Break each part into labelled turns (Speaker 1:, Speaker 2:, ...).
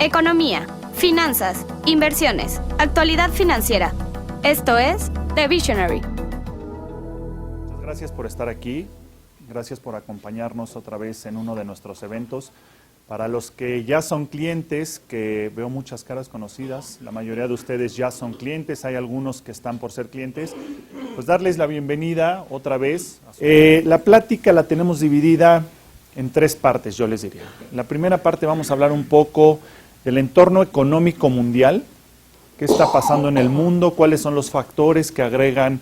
Speaker 1: Economía, finanzas, inversiones, actualidad financiera. Esto es The Visionary.
Speaker 2: Muchas gracias por estar aquí. Gracias por acompañarnos otra vez en uno de nuestros eventos. Para los que ya son clientes, que veo muchas caras conocidas, la mayoría de ustedes ya son clientes, hay algunos que están por ser clientes, pues darles la bienvenida otra vez. La plática la tenemos dividida en tres partes, yo les diría. En la primera parte vamos a hablar un poco del entorno económico mundial, qué está pasando en el mundo, cuáles son los factores que agregan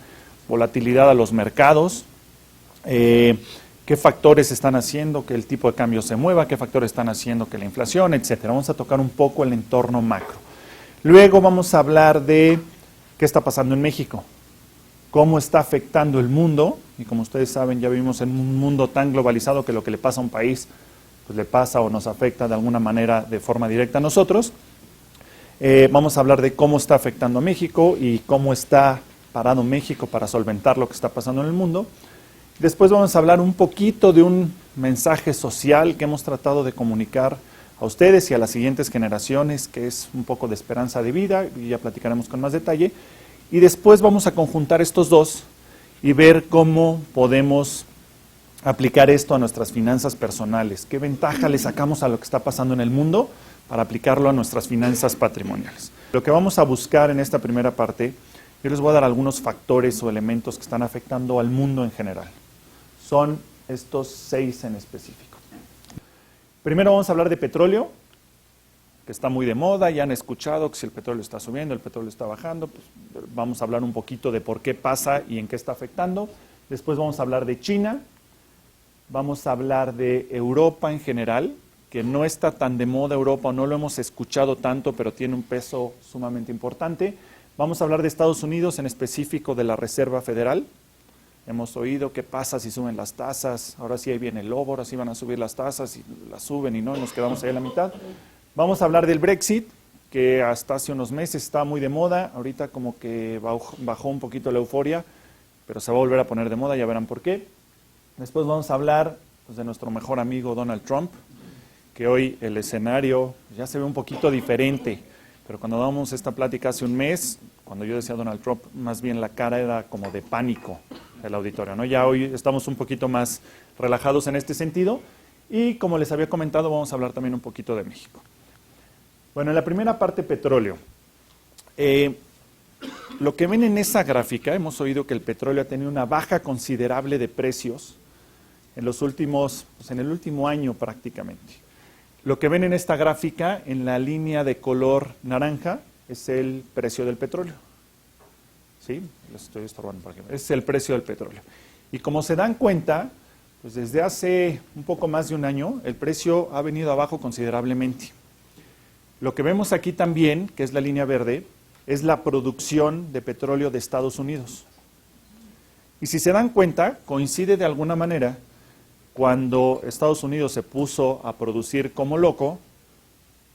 Speaker 2: volatilidad a los mercados, qué factores están haciendo que el tipo de cambio se mueva, qué factores están haciendo que la inflación, etcétera. Vamos a tocar un poco el entorno macro. Luego vamos a hablar de qué está pasando en México, cómo está afectando el mundo, y como ustedes saben, ya vivimos en un mundo tan globalizado que lo que le pasa a un país, pues le pasa o nos afecta de alguna manera de forma directa a nosotros. Vamos a hablar de cómo está afectando a México y cómo está parado México para solventar lo que está pasando en el mundo. Después vamos a hablar un poquito de un mensaje social que hemos tratado de comunicar a ustedes y a las siguientes generaciones, que es un poco de esperanza de vida, y ya platicaremos con más detalle. Y después vamos a conjuntar estos dos y ver cómo podemos aplicar esto a nuestras finanzas personales. ¿Qué ventaja le sacamos a lo que está pasando en el mundo para aplicarlo a nuestras finanzas patrimoniales? Lo que vamos a buscar en esta primera parte, yo les voy a dar algunos factores o elementos que están afectando al mundo en general. Son estos 6 en específico. Primero vamos a hablar de petróleo, que está muy de moda, ya han escuchado que si el petróleo está subiendo, el petróleo está bajando, pues vamos a hablar un poquito de por qué pasa y en qué está afectando. Después vamos a hablar de China, vamos a hablar de Europa en general, que no está tan de moda Europa, no lo hemos escuchado tanto, pero tiene un peso sumamente importante. Vamos a hablar de Estados Unidos, en específico de la Reserva Federal. Hemos oído qué pasa si suben las tasas, ahora sí ahí viene el lobo, ahora sí van a subir las tasas y las suben y no, nos quedamos ahí a la mitad. Vamos a hablar del Brexit, que hasta hace unos meses estaba muy de moda, ahorita como que bajó un poquito la euforia, pero se va a volver a poner de moda, ya verán por qué. Después vamos a hablar pues, de nuestro mejor amigo Donald Trump, que hoy el escenario ya se ve un poquito diferente, pero cuando dábamos esta plática hace un mes, cuando yo decía Donald Trump, más bien la cara era como de pánico del auditorio, ¿no? Ya hoy estamos un poquito más relajados en este sentido y como les había comentado vamos a hablar también un poquito de México. Bueno, en la primera parte petróleo. Lo que ven en esa gráfica, hemos oído que el petróleo ha tenido una baja considerable de precios en los últimos, pues en el último año prácticamente. Lo que ven en esta gráfica, en la línea de color naranja, es el precio del petróleo. ¿Sí? Les estoy estorbando por aquí. Es el precio del petróleo. Y como se dan cuenta, pues desde hace un poco más de un año, el precio ha venido abajo considerablemente. Lo que vemos aquí también, que es la línea verde, es la producción de petróleo de Estados Unidos. Y si se dan cuenta, coincide de alguna manera cuando Estados Unidos se puso a producir como loco,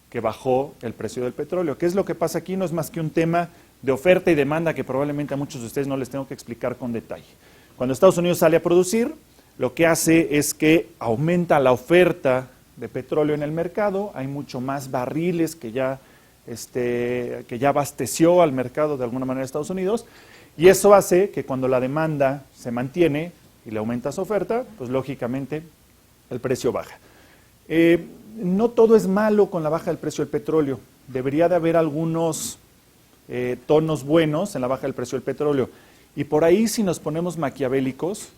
Speaker 2: que bajó el precio del petróleo. ¿Qué es lo que pasa aquí? No es más que un tema de oferta y demanda que probablemente a muchos de ustedes no les tengo que explicar con detalle. Cuando Estados Unidos sale a producir, lo que hace es que aumenta la oferta de petróleo en el mercado, hay mucho más barriles que ya abasteció al mercado de alguna manera Estados Unidos, y eso hace que cuando la demanda se mantiene y le aumenta su oferta, pues lógicamente el precio baja. No todo es malo con la baja del precio del petróleo. Debería de haber algunos tonos buenos en la baja del precio del petróleo. Y por ahí, si nos ponemos maquiavélicos,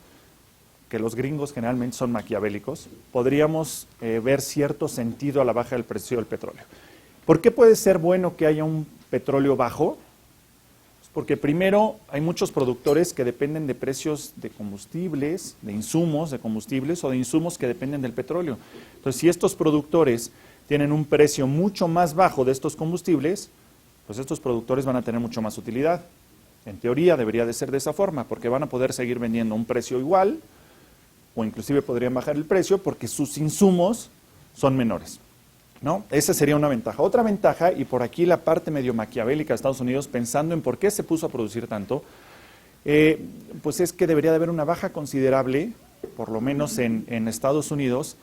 Speaker 2: que los gringos generalmente son maquiavélicos, podríamos ver cierto sentido a la baja del precio del petróleo. ¿Por qué puede ser bueno que haya un petróleo bajo? Porque primero hay muchos productores que dependen de precios de combustibles, de insumos de combustibles o de insumos que dependen del petróleo. Entonces, si estos productores tienen un precio mucho más bajo de estos combustibles, pues estos productores van a tener mucho más utilidad. En teoría debería de ser de esa forma, porque van a poder seguir vendiendo a un precio igual, o inclusive podrían bajar el precio porque sus insumos son menores, ¿no? Esa sería una ventaja. Otra ventaja, y por aquí la parte medio maquiavélica de Estados Unidos, pensando en por qué se puso a producir tanto, pues es que debería de haber una baja considerable, por lo menos en Estados Unidos,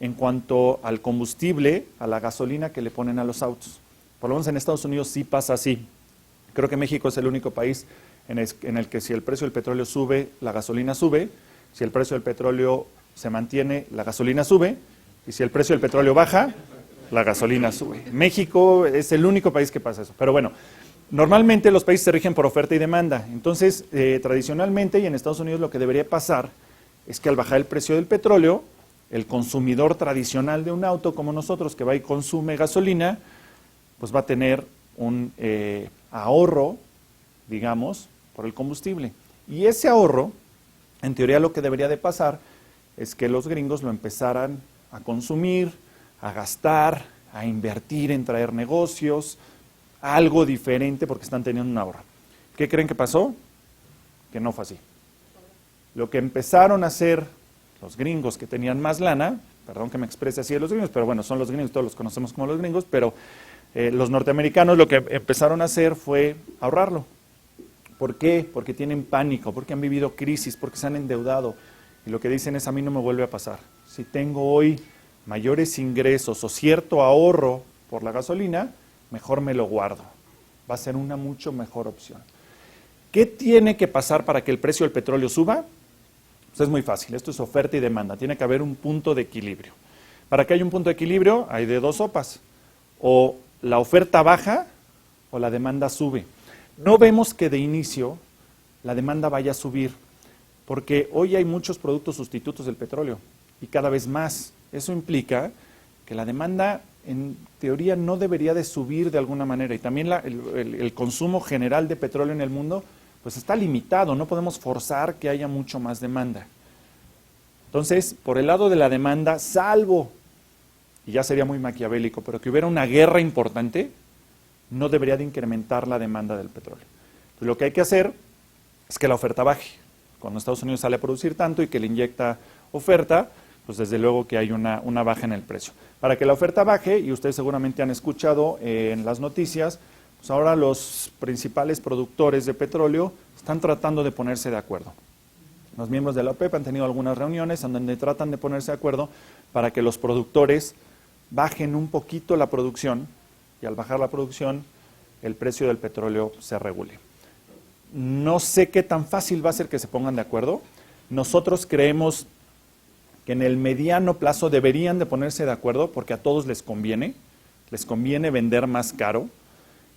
Speaker 2: en cuanto al combustible, a la gasolina que le ponen a los autos. Por lo menos en Estados Unidos sí pasa así. Creo que México es el único país en el que si el precio del petróleo sube, la gasolina sube. Si el precio del petróleo se mantiene, la gasolina sube. Y si el precio del petróleo baja, la gasolina sube. México es el único país que pasa eso. Pero bueno, normalmente los países se rigen por oferta y demanda. Entonces, tradicionalmente y en Estados Unidos lo que debería pasar es que al bajar el precio del petróleo, el consumidor tradicional de un auto como nosotros que va y consume gasolina, pues va a tener un ahorro, digamos, por el combustible. Y ese ahorro, en teoría lo que debería de pasar es que los gringos lo empezaran a consumir, a gastar, a invertir en traer negocios, algo diferente porque están teniendo un ahorro. ¿Qué creen que pasó? Que no fue así. Lo que empezaron a hacer los gringos que tenían más lana, perdón que me exprese así de los gringos, pero bueno, son los gringos, todos los conocemos como los gringos, pero los norteamericanos lo que empezaron a hacer fue ahorrarlo. ¿Por qué? Porque tienen pánico, porque han vivido crisis, porque se han endeudado. Y lo que dicen es, a mí no me vuelve a pasar. Si tengo hoy mayores ingresos o cierto ahorro por la gasolina, mejor me lo guardo. Va a ser una mucho mejor opción. ¿Qué tiene que pasar para que el precio del petróleo suba? Pues es muy fácil, esto es oferta y demanda. Tiene que haber un punto de equilibrio. Para que haya un punto de equilibrio, hay de dos sopas. O la oferta baja o la demanda sube. No vemos que de inicio la demanda vaya a subir, porque hoy hay muchos productos sustitutos del petróleo y cada vez más. Eso implica que la demanda en teoría no debería de subir de alguna manera y también el consumo general de petróleo en el mundo pues está limitado, no podemos forzar que haya mucho más demanda. Entonces, por el lado de la demanda, salvo, y ya sería muy maquiavélico, pero que hubiera una guerra importante, no debería de incrementar la demanda del petróleo. Entonces, lo que hay que hacer es que la oferta baje. Cuando Estados Unidos sale a producir tanto y que le inyecta oferta, pues desde luego que hay una baja en el precio. Para que la oferta baje, y ustedes seguramente han escuchado en las noticias, pues ahora los principales productores de petróleo están tratando de ponerse de acuerdo. Los miembros de la OPEP han tenido algunas reuniones en donde tratan de ponerse de acuerdo para que los productores bajen un poquito la producción y al bajar la producción el precio del petróleo se regule. No sé qué tan fácil va a ser que se pongan de acuerdo. Nosotros creemos que en el mediano plazo deberían de ponerse de acuerdo porque a todos les conviene vender más caro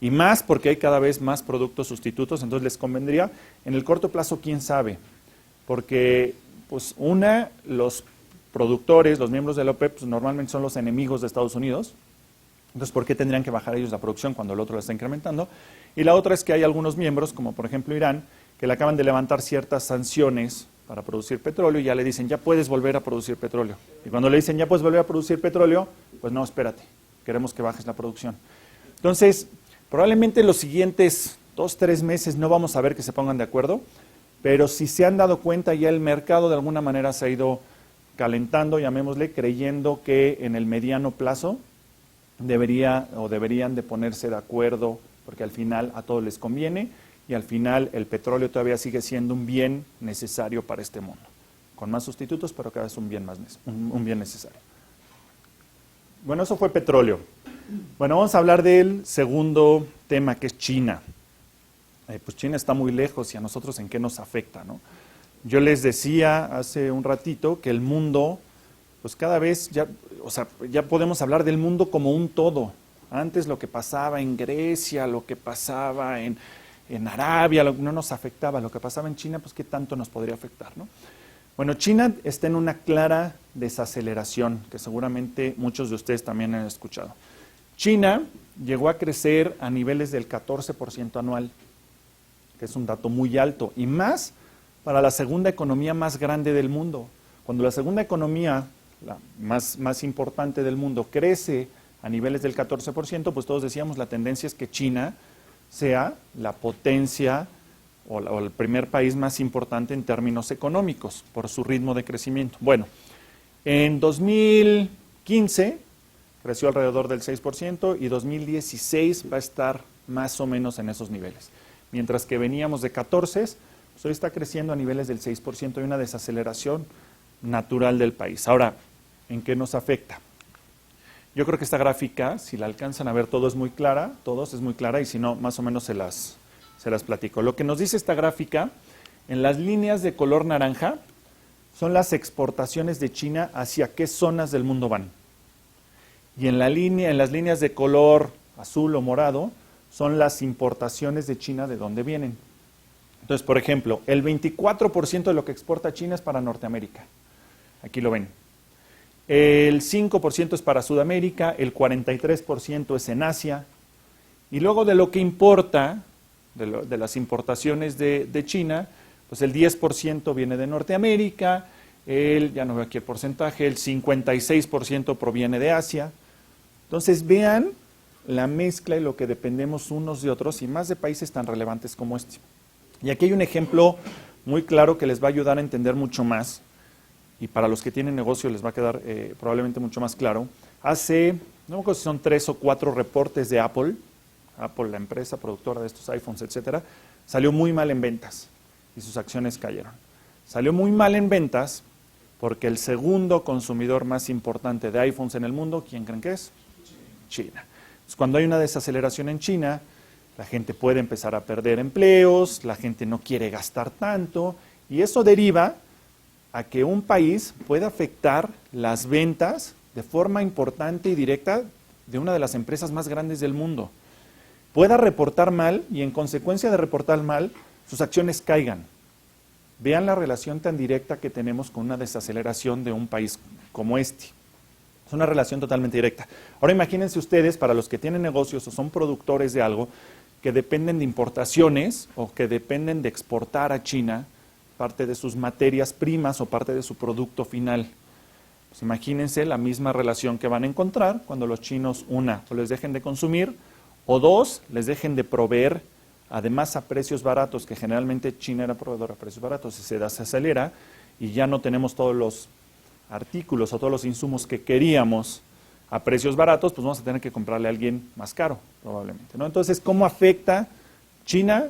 Speaker 2: y más porque hay cada vez más productos sustitutos, entonces les convendría. En el corto plazo, quién sabe, porque pues los productores, los miembros de la OPEP, pues, normalmente son los enemigos de Estados Unidos, entonces ¿por qué tendrían que bajar ellos la producción cuando el otro la está incrementando? Y la otra es que hay algunos miembros, como por ejemplo Irán, que le acaban de levantar ciertas sanciones para producir petróleo y ya le dicen, ya puedes volver a producir petróleo. Y cuando le dicen, ya puedes volver a producir petróleo, pues no, espérate, queremos que bajes la producción. Entonces, probablemente en los siguientes 2-3 meses no vamos a ver que se pongan de acuerdo, pero si se han dado cuenta ya el mercado de alguna manera se ha ido calentando, llamémosle, creyendo que en el mediano plazo deberían de ponerse de acuerdo, porque al final a todos les conviene y al final el petróleo todavía sigue siendo un bien necesario para este mundo, con más sustitutos, pero cada vez un bien necesario. Bueno, eso fue petróleo. Bueno, vamos a hablar del segundo tema, que es China. Pues China está muy lejos y a nosotros en qué nos afecta, ¿no? Yo les decía hace un ratito que el mundo, pues cada vez ya podemos hablar del mundo como un todo. Antes lo que pasaba en Grecia, lo que pasaba en Arabia, no nos afectaba. Lo que pasaba en China, pues qué tanto nos podría afectar, ¿no? Bueno, China está en una clara desaceleración, que seguramente muchos de ustedes también han escuchado. China llegó a crecer a niveles del 14% anual, que es un dato muy alto, y más para la segunda economía más grande del mundo. Cuando la segunda economía, la más importante del mundo, crece a niveles del 14%, pues todos decíamos, la tendencia es que China sea la potencia o el primer país más importante en términos económicos por su ritmo de crecimiento. Bueno, en 2015 creció alrededor del 6% y 2016 va a estar más o menos en esos niveles. Mientras que veníamos de 14, pues hoy está creciendo a niveles del 6%, y una desaceleración natural del país. Ahora, ¿En qué nos afecta? Yo creo que esta gráfica, si la alcanzan a ver, todos es muy clara, y si no, más o menos se las platico. Lo que nos dice esta gráfica, en las líneas de color naranja, son las exportaciones de China hacia qué zonas del mundo van. Y en las líneas de color azul o morado, son las importaciones de China de dónde vienen. Entonces, por ejemplo, el 24% de lo que exporta China es para Norteamérica. Aquí lo ven. El 5% es para Sudamérica, el 43% es en Asia. Y luego de lo que importa, de las importaciones de China, pues el 10% viene de Norteamérica, ya no veo aquí el porcentaje, el 56% proviene de Asia. Entonces vean la mezcla y lo que dependemos unos de otros y más de países tan relevantes como este. Y aquí hay un ejemplo muy claro que les va a ayudar a entender mucho más y para los que tienen negocio les va a quedar probablemente mucho más claro. Hace, no me acuerdo si son 3 o 4 reportes de Apple, la empresa productora de estos iPhones, etcétera, salió muy mal en ventas y sus acciones cayeron. Salió muy mal en ventas porque el segundo consumidor más importante de iPhones en el mundo, ¿quién creen que es? China. Entonces, cuando hay una desaceleración en China, la gente puede empezar a perder empleos, la gente no quiere gastar tanto y eso deriva a que un país pueda afectar las ventas de forma importante y directa de una de las empresas más grandes del mundo. Pueda reportar mal y en consecuencia de reportar mal, sus acciones caigan. Vean la relación tan directa que tenemos con una desaceleración de un país como este. Es una relación totalmente directa. Ahora imagínense ustedes, para los que tienen negocios o son productores de algo, que dependen de importaciones o que dependen de exportar a China parte de sus materias primas o parte de su producto final. Pues imagínense la misma relación que van a encontrar cuando los chinos, una, o les dejen de consumir, o dos, les dejen de proveer, además a precios baratos, que generalmente China era proveedora a precios baratos, y se desacelera y ya no tenemos todos los artículos o todos los insumos que queríamos a precios baratos, pues vamos a tener que comprarle a alguien más caro, probablemente, ¿no? Entonces, ¿cómo afecta China?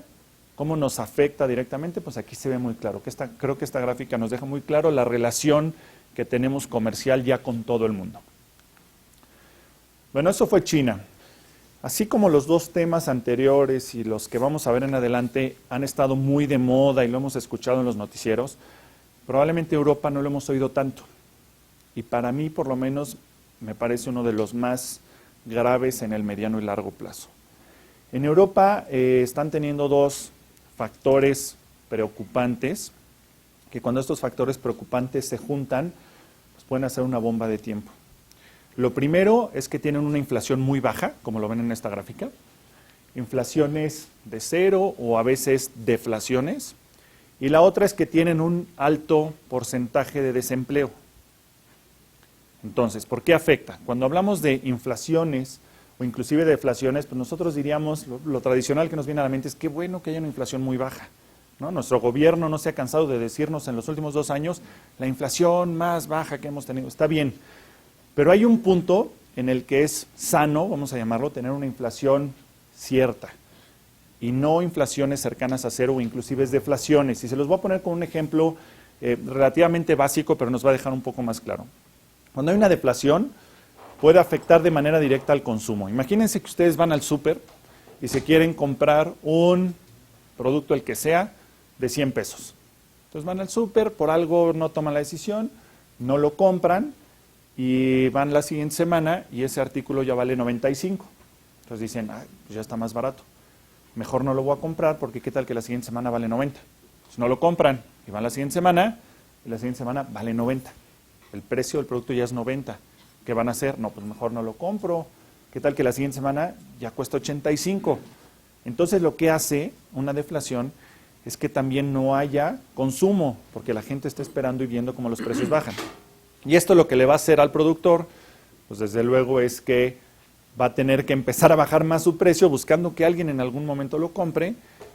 Speaker 2: ¿Cómo nos afecta directamente? Pues aquí se ve muy claro. Creo que esta gráfica nos deja muy claro la relación que tenemos comercial ya con todo el mundo. Bueno, eso fue China. Así como los dos temas anteriores y los que vamos a ver en adelante han estado muy de moda y lo hemos escuchado en los noticieros, probablemente Europa no lo hemos oído tanto. Y para mí, por lo menos, me parece uno de los más graves en el mediano y largo plazo. En Europa están teniendo dos factores preocupantes, que cuando estos factores preocupantes se juntan, pues pueden hacer una bomba de tiempo. Lo primero es que tienen una inflación muy baja, como lo ven en esta gráfica, inflaciones de 0 o a veces deflaciones, y la otra es que tienen un alto porcentaje de desempleo. Entonces, ¿por qué afecta? Cuando hablamos de inflaciones o inclusive de deflaciones, pues nosotros diríamos, lo tradicional que nos viene a la mente es qué bueno que haya una inflación muy baja, ¿no? Nuestro gobierno no se ha cansado de decirnos en los últimos 2 años, la inflación más baja que hemos tenido, está bien, pero hay un punto en el que es sano, vamos a llamarlo, tener una inflación cierta y no inflaciones cercanas a 0 o inclusive deflaciones. Y se los voy a poner con un ejemplo relativamente básico, pero nos va a dejar un poco más claro. Cuando hay una deflación, puede afectar de manera directa al consumo. Imagínense que ustedes van al súper y se quieren comprar un producto, el que sea, de 100 pesos. Entonces van al súper, por algo no toman la decisión, no lo compran y van la siguiente semana y ese artículo ya vale 95. Entonces dicen, pues ya está más barato. Mejor no lo voy a comprar porque qué tal que la siguiente semana vale 90. Entonces no lo compran y van la siguiente semana y la siguiente semana vale 90. El precio del producto ya es 90. ¿Qué van a hacer? No, pues mejor no lo compro. ¿Qué tal que la siguiente semana ya cuesta 85? Entonces lo que hace una deflación es que también no haya consumo, porque la gente está esperando y viendo cómo los precios bajan. Y esto lo que le va a hacer al productor, pues desde luego es que va a tener que empezar a bajar más su precio buscando que alguien en algún momento lo compre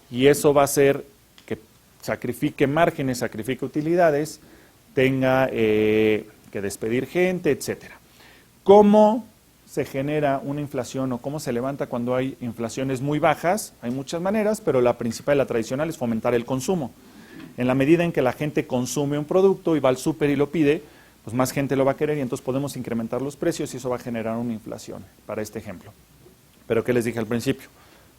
Speaker 2: y eso va a hacer que sacrifique márgenes, sacrifique utilidades, tenga que despedir gente, etcétera. ¿Cómo se genera una inflación o cómo se levanta cuando hay inflaciones muy bajas? Hay muchas maneras, pero la principal y la tradicional es fomentar el consumo. En la medida en que la gente consume un producto y va al súper y lo pide, pues más gente lo va a querer y entonces podemos incrementar los precios y eso va a generar una inflación, para este ejemplo. Pero ¿qué les dije al principio?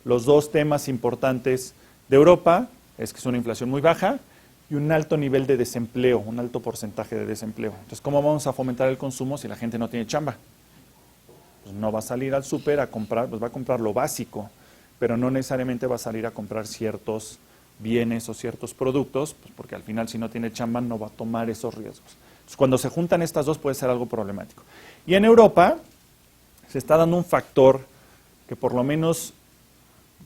Speaker 2: Los dos temas importantes de Europa es que es una inflación muy baja y un alto nivel de desempleo, un alto porcentaje de desempleo. Entonces, ¿cómo vamos a fomentar el consumo si la gente no tiene chamba? Pues no va a salir al súper a comprar, pues va a comprar lo básico, pero no necesariamente va a salir a comprar ciertos bienes o ciertos productos, pues porque al final si no tiene chamba no va a tomar esos riesgos. Entonces, cuando se juntan estas dos puede ser algo problemático. Y en Europa se está dando un factor que por lo menos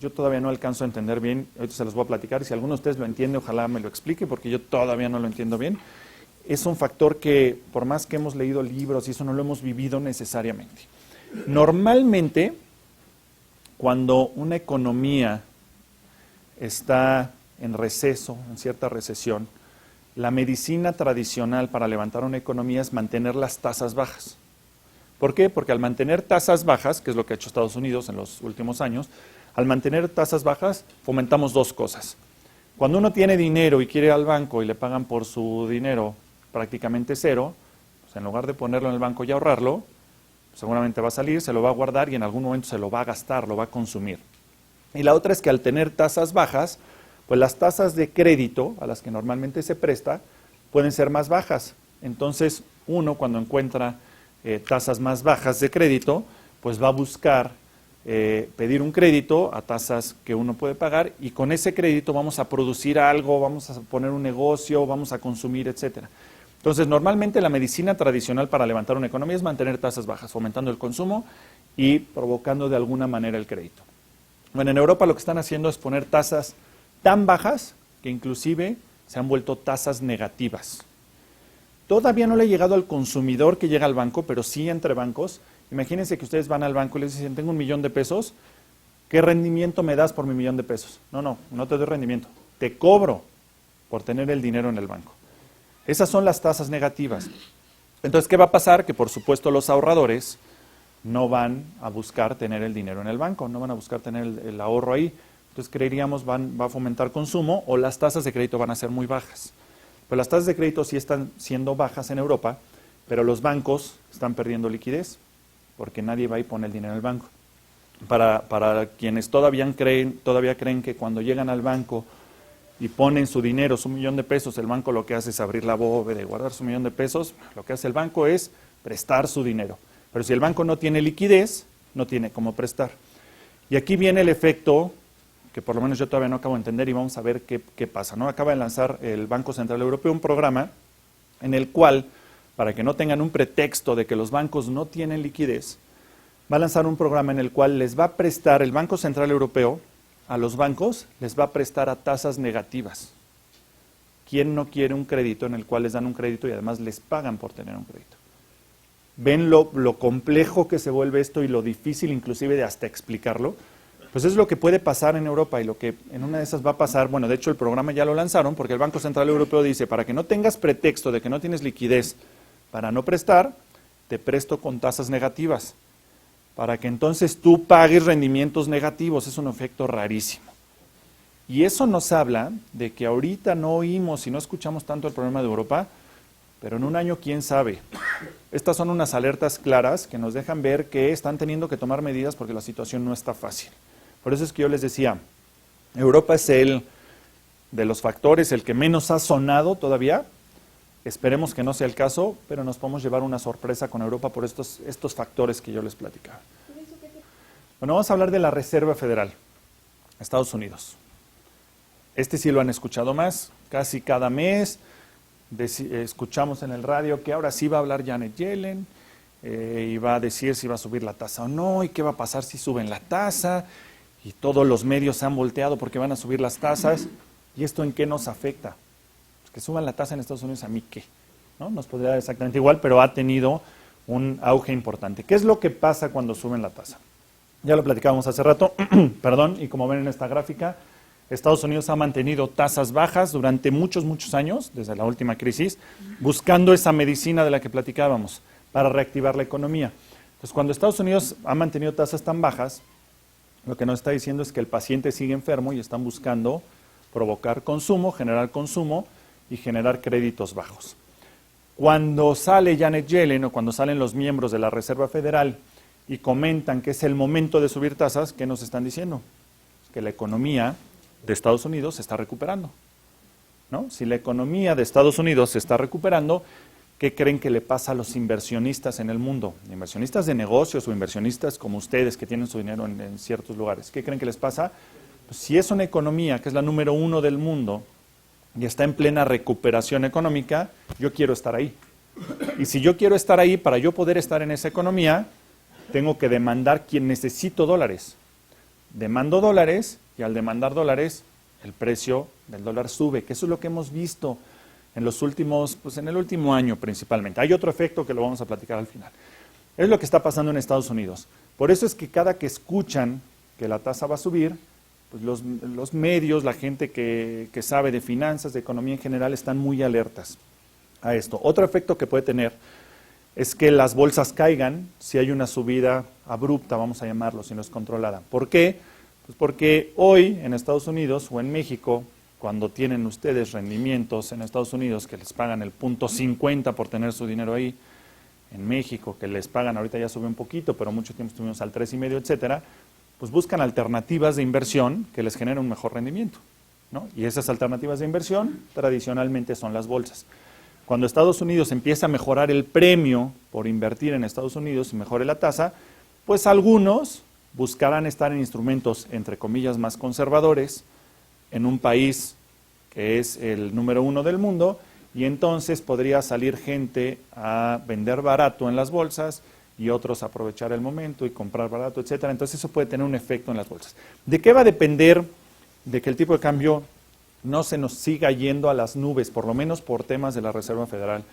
Speaker 2: yo todavía no alcanzo a entender bien, ahorita se los voy a platicar, y si alguno de ustedes lo entiende, ojalá me lo explique, porque yo todavía no lo entiendo bien. Es un factor que, por más que hemos leído libros y eso no lo hemos vivido necesariamente. Normalmente, cuando una economía está en receso, en cierta recesión, la medicina tradicional para levantar una economía es mantener las tasas bajas. ¿Por qué? Porque al mantener tasas bajas, que es lo que ha hecho Estados Unidos en los últimos años, al mantener tasas bajas fomentamos dos cosas. Cuando uno tiene dinero y quiere ir al banco y le pagan por su dinero prácticamente cero, pues en lugar de ponerlo en el banco y ahorrarlo, seguramente va a salir, se lo va a guardar y en algún momento se lo va a gastar, lo va a consumir. Y la otra es que al tener tasas bajas, pues las tasas de crédito a las que normalmente se presta pueden ser más bajas. Entonces, uno cuando encuentra tasas más bajas de crédito, pues va a buscar pedir un crédito a tasas que uno puede pagar y con ese crédito vamos a producir algo, vamos a poner un negocio, vamos a consumir, etcétera. Entonces, normalmente la medicina tradicional para levantar una economía es mantener tasas bajas, fomentando el consumo y provocando de alguna manera el crédito. Bueno, en Europa lo que están haciendo es poner tasas tan bajas que inclusive se han vuelto tasas negativas. Todavía no le ha llegado al consumidor que llega al banco, pero sí entre bancos. Imagínense que ustedes van al banco y les dicen, tengo $1,000,000, ¿qué rendimiento me das por mi $1,000,000? No te doy rendimiento, te cobro por tener el dinero en el banco. Esas son las tasas negativas. Entonces, ¿qué va a pasar? Que por supuesto los ahorradores no van a buscar tener el dinero en el banco, no van a buscar tener el ahorro ahí. Entonces, creeríamos va a fomentar consumo o las tasas de crédito van a ser muy bajas. Pues las tasas de crédito sí están siendo bajas en Europa, pero los bancos están perdiendo liquidez porque nadie va y pone el dinero en el banco. Para quienes todavía creen que cuando llegan al banco y ponen su dinero, su $1,000,000, el banco lo que hace es abrir la bóveda y guardar su $1,000,000, lo que hace el banco es prestar su dinero. Pero si el banco no tiene liquidez, no tiene cómo prestar. Y aquí viene el efecto que por lo menos yo todavía no acabo de entender y vamos a ver qué pasa, ¿no? Acaba de lanzar el Banco Central Europeo un programa en el cual, para que no tengan un pretexto de que los bancos no tienen liquidez, va a lanzar un programa en el cual les va a prestar el Banco Central Europeo a los bancos, les va a prestar a tasas negativas. ¿Quién no quiere un crédito en el cual les dan un crédito y además les pagan por tener un crédito? ¿Ven lo complejo que se vuelve esto y lo difícil inclusive de hasta explicarlo? Pues es lo que puede pasar en Europa y lo que en una de esas va a pasar, bueno, de hecho el programa ya lo lanzaron porque el Banco Central Europeo dice, para que no tengas pretexto de que no tienes liquidez para no prestar, te presto con tasas negativas, para que entonces tú pagues rendimientos negativos, es un efecto rarísimo. Y eso nos habla de que ahorita no oímos y no escuchamos tanto el problema de Europa, pero en un año quién sabe. Estas son unas alertas claras que nos dejan ver que están teniendo que tomar medidas porque la situación no está fácil. Por eso es que yo les decía, Europa es de los factores, el que menos ha sonado todavía. Esperemos que no sea el caso, pero nos podemos llevar una sorpresa con Europa por estos factores que yo les platicaba. Bueno, vamos a hablar de la Reserva Federal, Estados Unidos. Este sí lo han escuchado más, casi cada mes escuchamos en el radio que ahora sí va a hablar Janet Yellen y va a decir si va a subir la tasa o no, y qué va a pasar si suben la tasa, y todos los medios se han volteado porque van a subir las tasas. ¿Y esto en qué nos afecta? Pues que suban la tasa en Estados Unidos, ¿a mí qué? ¿No? Nos podría dar exactamente igual, pero ha tenido un auge importante. ¿Qué es lo que pasa cuando suben la tasa? Ya lo platicábamos hace rato, perdón, y como ven en esta gráfica, Estados Unidos ha mantenido tasas bajas durante muchos años, desde la última crisis, buscando esa medicina de la que platicábamos para reactivar la economía. Entonces, cuando Estados Unidos ha mantenido tasas tan bajas, lo que nos está diciendo es que el paciente sigue enfermo y están buscando provocar consumo, generar consumo y generar créditos bajos. Cuando sale Janet Yellen o cuando salen los miembros de la Reserva Federal y comentan que es el momento de subir tasas, ¿qué nos están diciendo? Que la economía de Estados Unidos se está recuperando, ¿no? Si la economía de Estados Unidos se está recuperando, ¿qué creen que le pasa a los inversionistas en el mundo? Inversionistas de negocios o inversionistas como ustedes que tienen su dinero en ciertos lugares. ¿Qué creen que les pasa? Pues si es una economía que es la número 1 del mundo y está en plena recuperación económica, yo quiero estar ahí. Y si yo quiero estar ahí, para yo poder estar en esa economía, tengo que demandar quien necesito dólares. Demando dólares y al demandar dólares, el precio del dólar sube, que eso es lo que hemos visto en los últimos, pues en el último año principalmente. Hay otro efecto que lo vamos a platicar al final. Es lo que está pasando en Estados Unidos. Por eso es que cada que escuchan que la tasa va a subir, pues los medios, la gente que sabe de finanzas, de economía en general, están muy alertas a esto. Otro efecto que puede tener es que las bolsas caigan si hay una subida abrupta, vamos a llamarlo, si no es controlada. ¿Por qué? Pues porque hoy en Estados Unidos o en México, cuando tienen ustedes rendimientos en Estados Unidos que les pagan el 0.50 por tener su dinero ahí, en México que les pagan, ahorita ya sube un poquito, pero mucho tiempo estuvimos al 3,5, etcétera, pues buscan alternativas de inversión que les generen un mejor rendimiento, ¿no? Y esas alternativas de inversión tradicionalmente son las bolsas. Cuando Estados Unidos empieza a mejorar el premio por invertir en Estados Unidos y mejore la tasa, pues algunos buscarán estar en instrumentos, entre comillas, más conservadores, en un país que es el número 1 del mundo, y entonces podría salir gente a vender barato en las bolsas y otros a aprovechar el momento y comprar barato, etcétera. Entonces eso puede tener un efecto en las bolsas. ¿De qué va a depender de que el tipo de cambio no se nos siga yendo a las nubes, por lo menos por temas de la Reserva Federal?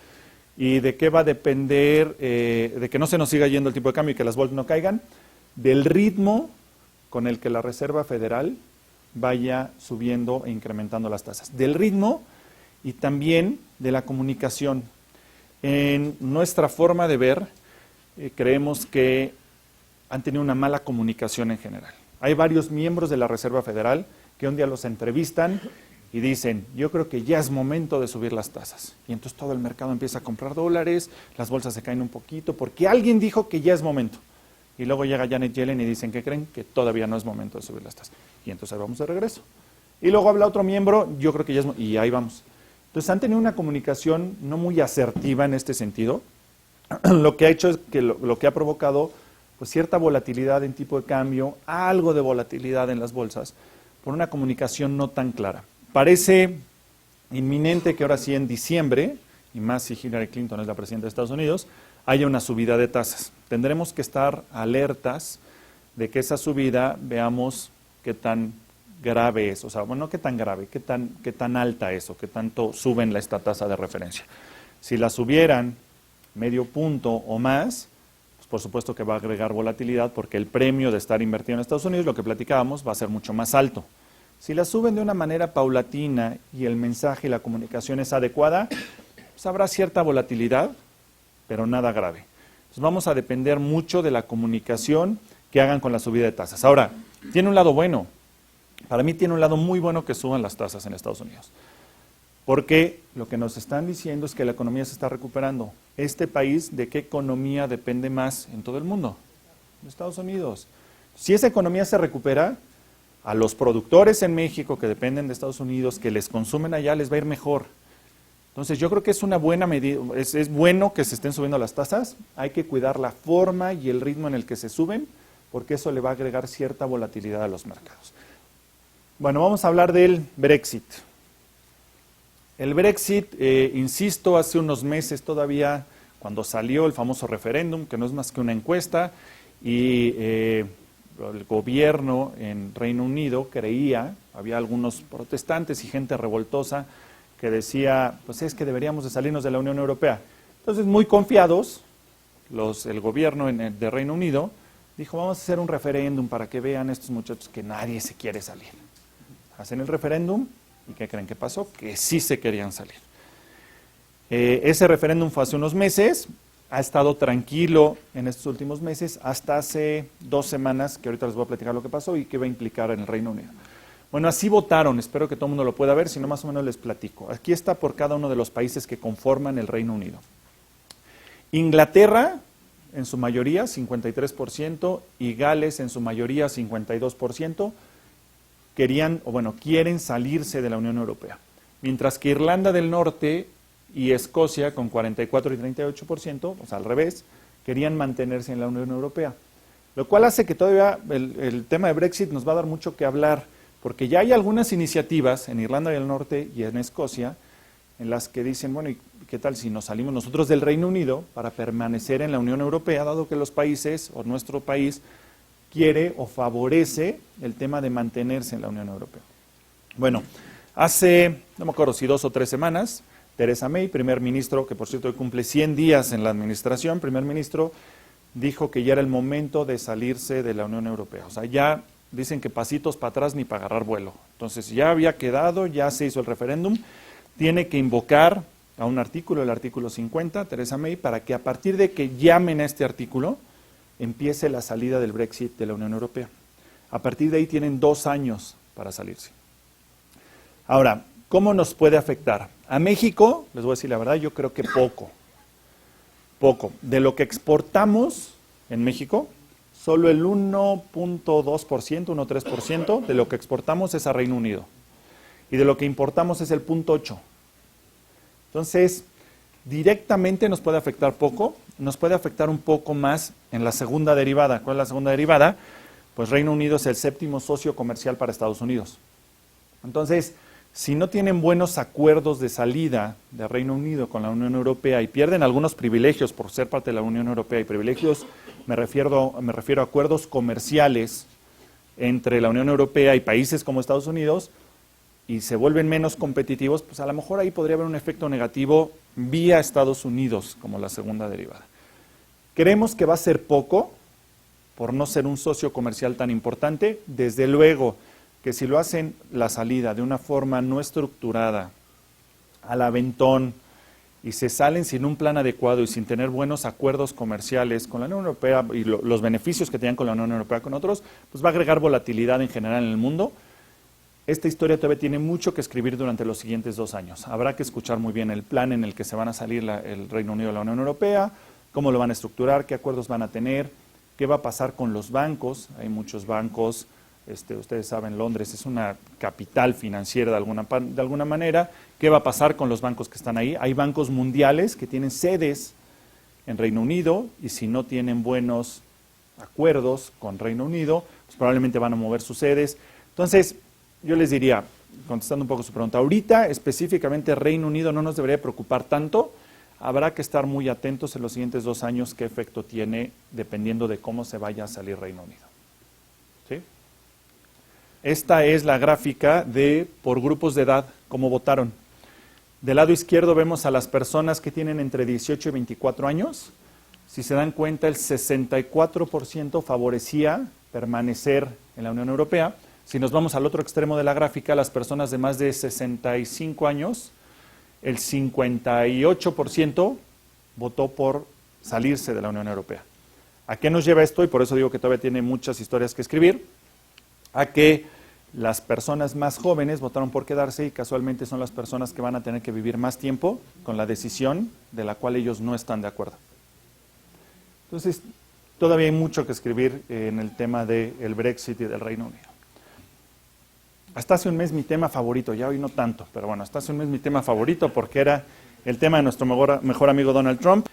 Speaker 2: ¿Y de qué va a depender de que no se nos siga yendo el tipo de cambio y que las bolsas no caigan? Del ritmo con el que la Reserva Federal vaya subiendo e incrementando las tasas. Del ritmo y también de la comunicación. En nuestra forma de ver, creemos que han tenido una mala comunicación en general. Hay varios miembros de la Reserva Federal que un día los entrevistan y dicen, yo creo que ya es momento de subir las tasas. Y entonces todo el mercado empieza a comprar dólares, las bolsas se caen un poquito, porque alguien dijo que ya es momento. Y luego llega Janet Yellen y dicen que creen que todavía no es momento de subir las tasas. Y entonces ahí vamos de regreso. Y luego habla otro miembro, yo creo que ya es momento, y ahí vamos. Entonces han tenido una comunicación no muy asertiva en este sentido, lo que ha hecho es que lo que ha provocado pues cierta volatilidad en tipo de cambio, algo de volatilidad en las bolsas, por una comunicación no tan clara. Parece inminente que ahora sí en diciembre, y más si Hillary Clinton es la presidenta de Estados Unidos, haya una subida de tasas. Tendremos que estar alertas de que esa subida veamos qué tan grave es, o sea, bueno, no qué tan grave, qué tan alta es o qué tanto suben esta tasa de referencia. Si la subieran medio punto o más, pues por supuesto que va a agregar volatilidad porque el premio de estar invertido en Estados Unidos, lo que platicábamos, va a ser mucho más alto. Si la suben de una manera paulatina y el mensaje y la comunicación es adecuada, pues habrá cierta volatilidad, pero nada grave. Entonces vamos a depender mucho de la comunicación que hagan con la subida de tasas. Ahora, tiene un lado bueno. Para mí tiene un lado muy bueno que suban las tasas en Estados Unidos. Porque lo que nos están diciendo es que la economía se está recuperando. Este país, ¿de qué economía depende más en todo el mundo? De Estados Unidos. Si esa economía se recupera, a los productores en México que dependen de Estados Unidos, que les consumen allá, les va a ir mejor. Entonces yo creo que es una buena medida, es bueno que se estén subiendo las tasas, hay que cuidar la forma y el ritmo en el que se suben, porque eso le va a agregar cierta volatilidad a los mercados. Bueno, vamos a hablar del Brexit. El Brexit, insisto, hace unos meses todavía, cuando salió el famoso referéndum, que no es más que una encuesta, y el gobierno en Reino Unido creía, había algunos protestantes y gente revoltosa que decía, pues es que deberíamos de salirnos de la Unión Europea. Entonces, muy confiados, el gobierno de Reino Unido dijo, vamos a hacer un referéndum para que vean estos muchachos que nadie se quiere salir. Hacen el referéndum, ¿y qué creen que pasó? Que sí se querían salir. Ese referéndum fue hace unos meses, ha estado tranquilo en estos últimos meses, hasta hace 2 semanas, que ahorita les voy a platicar lo que pasó y qué va a implicar en el Reino Unido. Bueno, así votaron, espero que todo el mundo lo pueda ver, si no más o menos les platico. Aquí está por cada uno de los países que conforman el Reino Unido. Inglaterra, en su mayoría, 53%, y Gales, en su mayoría, 52%, quieren salirse de la Unión Europea. Mientras que Irlanda del Norte y Escocia, con 44 y 38%, o sea, al revés, querían mantenerse en la Unión Europea. Lo cual hace que todavía el tema de Brexit nos va a dar mucho que hablar, porque ya hay algunas iniciativas en Irlanda del Norte y en Escocia en las que dicen, bueno, ¿y qué tal si nos salimos nosotros del Reino Unido para permanecer en la Unión Europea, dado que los países o nuestro país quiere o favorece el tema de mantenerse en la Unión Europea? Bueno, hace, no me acuerdo si 2 o 3 semanas, Theresa May, primer ministro, que por cierto hoy cumple 100 días en la administración, primer ministro, dijo que ya era el momento de salirse de la Unión Europea. O sea, ya dicen que pasitos para atrás ni para agarrar vuelo. Entonces ya había quedado, ya se hizo el referéndum, tiene que invocar a un artículo, el artículo 50, Theresa May, para que a partir de que llamen a este artículo, empiece la salida del Brexit de la Unión Europea. A partir de ahí tienen 2 años para salirse. Ahora, ¿cómo nos puede afectar? A México, les voy a decir la verdad, yo creo que poco. De lo que exportamos en México, solo el 1.2%, 1.3% de lo que exportamos es a Reino Unido. Y de lo que importamos es el 0.8%. Entonces, directamente nos puede afectar poco, nos puede afectar un poco más en la segunda derivada. ¿Cuál es la segunda derivada? Pues Reino Unido es el 7º socio comercial para Estados Unidos. Entonces, si no tienen buenos acuerdos de salida de Reino Unido con la Unión Europea y pierden algunos privilegios por ser parte de la Unión Europea, y privilegios me refiero a acuerdos comerciales entre la Unión Europea y países como Estados Unidos, y se vuelven menos competitivos, pues a lo mejor ahí podría haber un efecto negativo vía Estados Unidos como la segunda derivada. Creemos que va a ser poco, por no ser un socio comercial tan importante. Desde luego que si lo hacen la salida de una forma no estructurada, al aventón, y se salen sin un plan adecuado y sin tener buenos acuerdos comerciales con la Unión Europea y los beneficios que tenían con la Unión Europea con otros, pues va a agregar volatilidad en general en el mundo. Esta historia todavía tiene mucho que escribir durante los siguientes 2 años. Habrá que escuchar muy bien el plan en el que se van a salir el Reino Unido de la Unión Europea, cómo lo van a estructurar, qué acuerdos van a tener, qué va a pasar con los bancos. Hay muchos bancos, ustedes saben, Londres es una capital financiera de alguna manera. ¿Qué va a pasar con los bancos que están ahí? Hay bancos mundiales que tienen sedes en Reino Unido y si no tienen buenos acuerdos con Reino Unido, pues probablemente van a mover sus sedes. Entonces, yo les diría, contestando un poco su pregunta, ahorita específicamente Reino Unido no nos debería preocupar tanto. Habrá que estar muy atentos en los siguientes 2 años qué efecto tiene dependiendo de cómo se vaya a salir Reino Unido. ¿Sí? Esta es la gráfica de por grupos de edad, cómo votaron. Del lado izquierdo vemos a las personas que tienen entre 18 y 24 años. Si se dan cuenta, el 64% favorecía permanecer en la Unión Europea. Si nos vamos al otro extremo de la gráfica, las personas de más de 65 años, el 58% votó por salirse de la Unión Europea. ¿A qué nos lleva esto? Y por eso digo que todavía tiene muchas historias que escribir. A que las personas más jóvenes votaron por quedarse y casualmente son las personas que van a tener que vivir más tiempo con la decisión de la cual ellos no están de acuerdo. Entonces, todavía hay mucho que escribir en el tema del Brexit y del Reino Unido. Hasta hace un mes mi tema favorito, ya hoy no tanto, pero bueno, hasta hace un mes mi tema favorito porque era el tema de nuestro mejor amigo Donald Trump.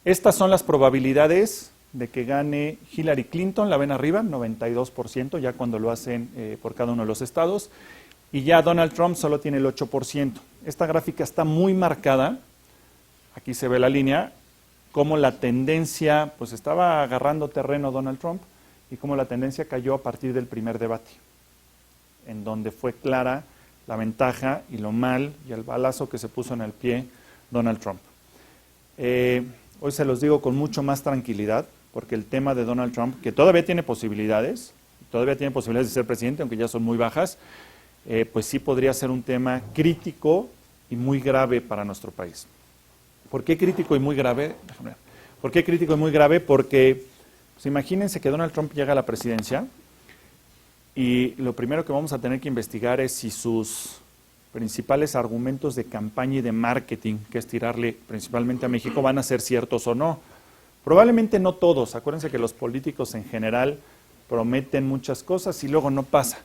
Speaker 2: Estas son las probabilidades de que gane Hillary Clinton, la ven arriba, 92%, ya cuando lo hacen por cada uno de los estados, y ya Donald Trump solo tiene el 8%. Esta gráfica está muy marcada, aquí se ve la línea, cómo la tendencia, pues estaba agarrando terreno Donald Trump, y cómo la tendencia cayó a partir del primer debate, en donde fue clara la ventaja y lo mal y el balazo que se puso en el pie Donald Trump. Hoy se los digo con mucho más tranquilidad, porque el tema de Donald Trump, que todavía tiene posibilidades de ser presidente, aunque ya son muy bajas, pues sí podría ser un tema crítico y muy grave para nuestro país. ¿Por qué crítico y muy grave? ¿Por qué crítico y muy grave? Porque pues imagínense que Donald Trump llega a la presidencia Y lo primero que vamos a tener que investigar es si sus principales argumentos de campaña y de marketing, que es tirarle principalmente a México, van a ser ciertos o no. Probablemente no todos. Acuérdense que los políticos en general prometen muchas cosas y luego no pasa.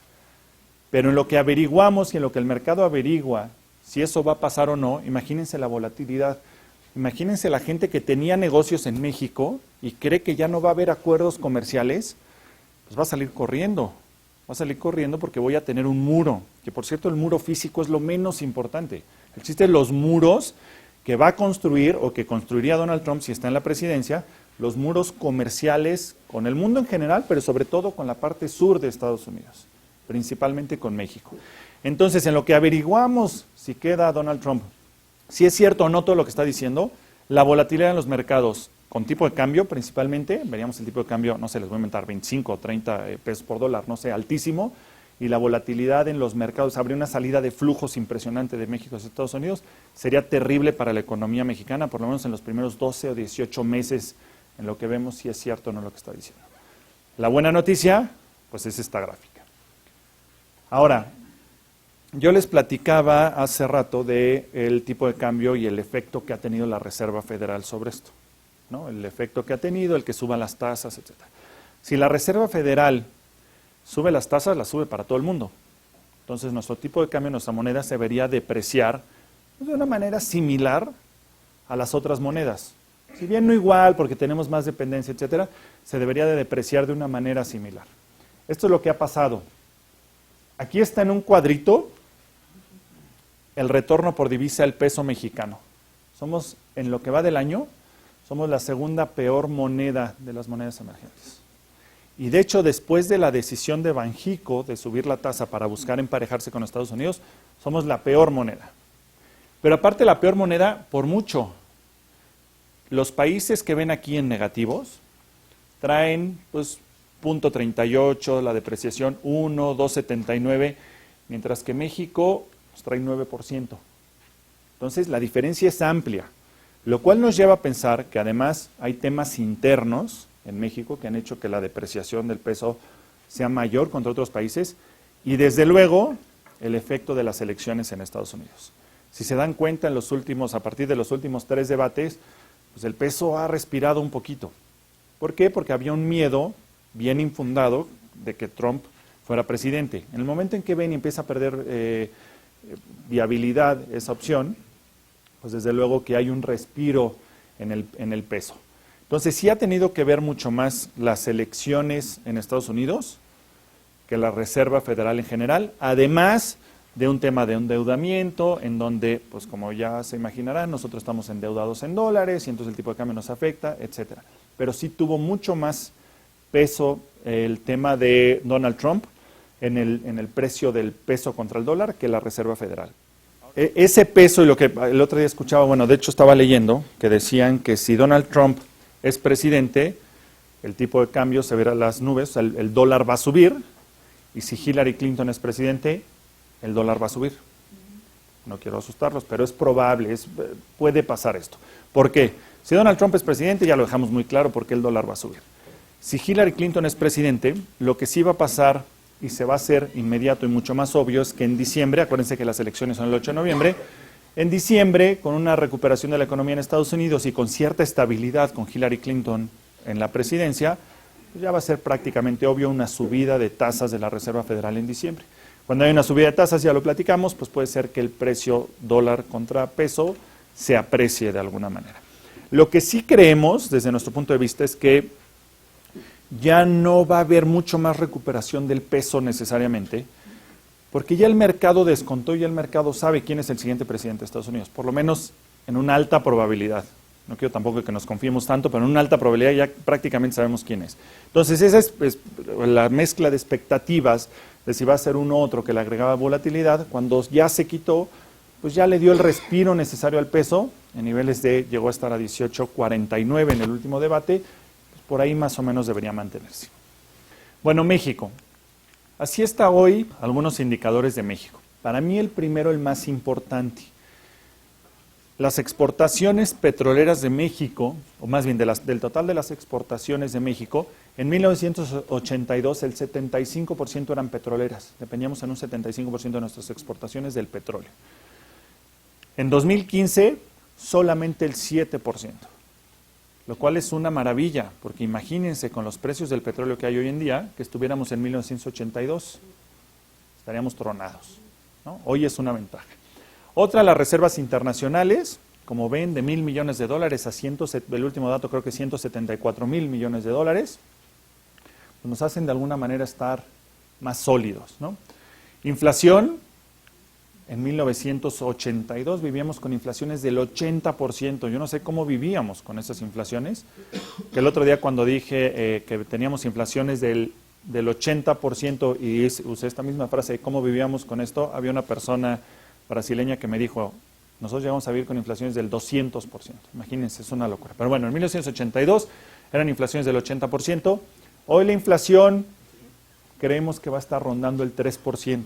Speaker 2: Pero en lo que averiguamos y en lo que el mercado averigua, si eso va a pasar o no, imagínense la volatilidad. Imagínense la gente que tenía negocios en México y cree que ya no va a haber acuerdos comerciales, pues va a salir corriendo. Va a salir corriendo porque voy a tener un muro, que por cierto el muro físico es lo menos importante. El chiste es los muros que va a construir o que construiría Donald Trump si está en la presidencia, los muros comerciales con el mundo en general, pero sobre todo con la parte sur de Estados Unidos, principalmente con México. Entonces, en lo que averiguamos si queda Donald Trump, si es cierto o no todo lo que está diciendo, la volatilidad en los mercados con tipo de cambio principalmente, veríamos el tipo de cambio, no sé, les voy a inventar 25 o 30 pesos por dólar, no sé, altísimo, y la volatilidad en los mercados, habría una salida de flujos impresionante de México a Estados Unidos, sería terrible para la economía mexicana, por lo menos en los primeros 12 o 18 meses, en lo que vemos si es cierto o no lo que está diciendo. La buena noticia, pues es esta gráfica. Ahora, yo les platicaba hace rato del tipo de cambio y el efecto que ha tenido la Reserva Federal sobre esto, ¿no? El efecto que ha tenido, el que suban las tasas, etc. Si la Reserva Federal sube las tasas, las sube para todo el mundo. Entonces, nuestro tipo de cambio, nuestra moneda, se debería depreciar de una manera similar a las otras monedas. Si bien no igual, porque tenemos más dependencia, etcétera, se debería de depreciar de una manera similar. Esto es lo que ha pasado. Aquí está en un cuadrito el retorno por divisa del peso mexicano. Somos, en lo que va del año, somos la segunda peor moneda de las monedas emergentes. Y de hecho, después de la decisión de Banxico de subir la tasa para buscar emparejarse con Estados Unidos, somos la peor moneda. Pero aparte la peor moneda, por mucho. Los países que ven aquí en negativos traen pues 0.38, la depreciación 1, 2.79, mientras que México pues, trae 9%. Entonces la diferencia es amplia, lo cual nos lleva a pensar que además hay temas internos en México que han hecho que la depreciación del peso sea mayor contra otros países y desde luego el efecto de las elecciones en Estados Unidos. Si se dan cuenta a partir de los últimos 3 debates, pues el peso ha respirado un poquito. ¿Por qué? Porque había un miedo bien infundado de que Trump fuera presidente. En el momento en que ven y empieza a perder viabilidad esa opción, pues desde luego que hay un respiro en el peso. Entonces sí ha tenido que ver mucho más las elecciones en Estados Unidos que la Reserva Federal en general, además de un tema de endeudamiento, en donde, pues como ya se imaginarán, nosotros estamos endeudados en dólares y entonces el tipo de cambio nos afecta, etcétera. Pero sí tuvo mucho más peso el tema de Donald Trump en el precio del peso contra el dólar que la Reserva Federal. Ese peso, y lo que el otro día escuchaba, bueno, de hecho estaba leyendo, que decían que si Donald Trump es presidente, el tipo de cambio se verá las nubes, el dólar va a subir, y si Hillary Clinton es presidente, el dólar va a subir. No quiero asustarlos, pero es probable, puede pasar esto. ¿Por qué? Si Donald Trump es presidente, ya lo dejamos muy claro por qué el dólar va a subir. Si Hillary Clinton es presidente, lo que sí va a pasar y se va a hacer inmediato y mucho más obvio es que en diciembre, acuérdense que las elecciones son el 8 de noviembre, en diciembre, con una recuperación de la economía en Estados Unidos y con cierta estabilidad con Hillary Clinton en la presidencia, ya va a ser prácticamente obvio una subida de tasas de la Reserva Federal en diciembre. Cuando hay una subida de tasas, ya lo platicamos, pues puede ser que el precio dólar contra peso se aprecie de alguna manera. Lo que sí creemos, desde nuestro punto de vista, es que ya no va a haber mucho más recuperación del peso necesariamente, porque ya el mercado descontó y el mercado sabe quién es el siguiente presidente de Estados Unidos, por lo menos en una alta probabilidad. No quiero tampoco que nos confiemos tanto, pero en una alta probabilidad ya prácticamente sabemos quién es. Entonces esa es la mezcla de expectativas de si va a ser uno u otro que le agregaba volatilidad. Cuando ya se quitó, pues ya le dio el respiro necesario al peso, en niveles llegó a estar a 18.49 en el último debate, pues por ahí más o menos debería mantenerse. Bueno, México. Así está hoy algunos indicadores de México. Para mí el primero, el más importante. las exportaciones petroleras de México, o más bien del total de las exportaciones de México, en 1982 el 75% eran petroleras. Dependíamos en un 75% de nuestras exportaciones del petróleo. En 2015, solamente el 7%, lo cual es una maravilla, porque imagínense con los precios del petróleo que hay hoy en día, que estuviéramos en 1982, estaríamos tronados, ¿no? Hoy es una ventaja. Otra, las reservas internacionales, como ven, de $1,000 millones a el último dato creo que 174,000 millones de dólares, pues nos hacen de alguna manera estar más sólidos, ¿no? Inflación, en 1982 vivíamos con inflaciones del 80%, yo no sé cómo vivíamos con esas inflaciones, que el otro día cuando dije que teníamos inflaciones del 80% y usé esta misma frase de cómo vivíamos con esto, había una persona brasileña que me dijo, nosotros llegamos a vivir con inflaciones del 200%. Imagínense, es una locura. Pero bueno, en 1982 eran inflaciones del 80%. Hoy la inflación creemos que va a estar rondando el 3%.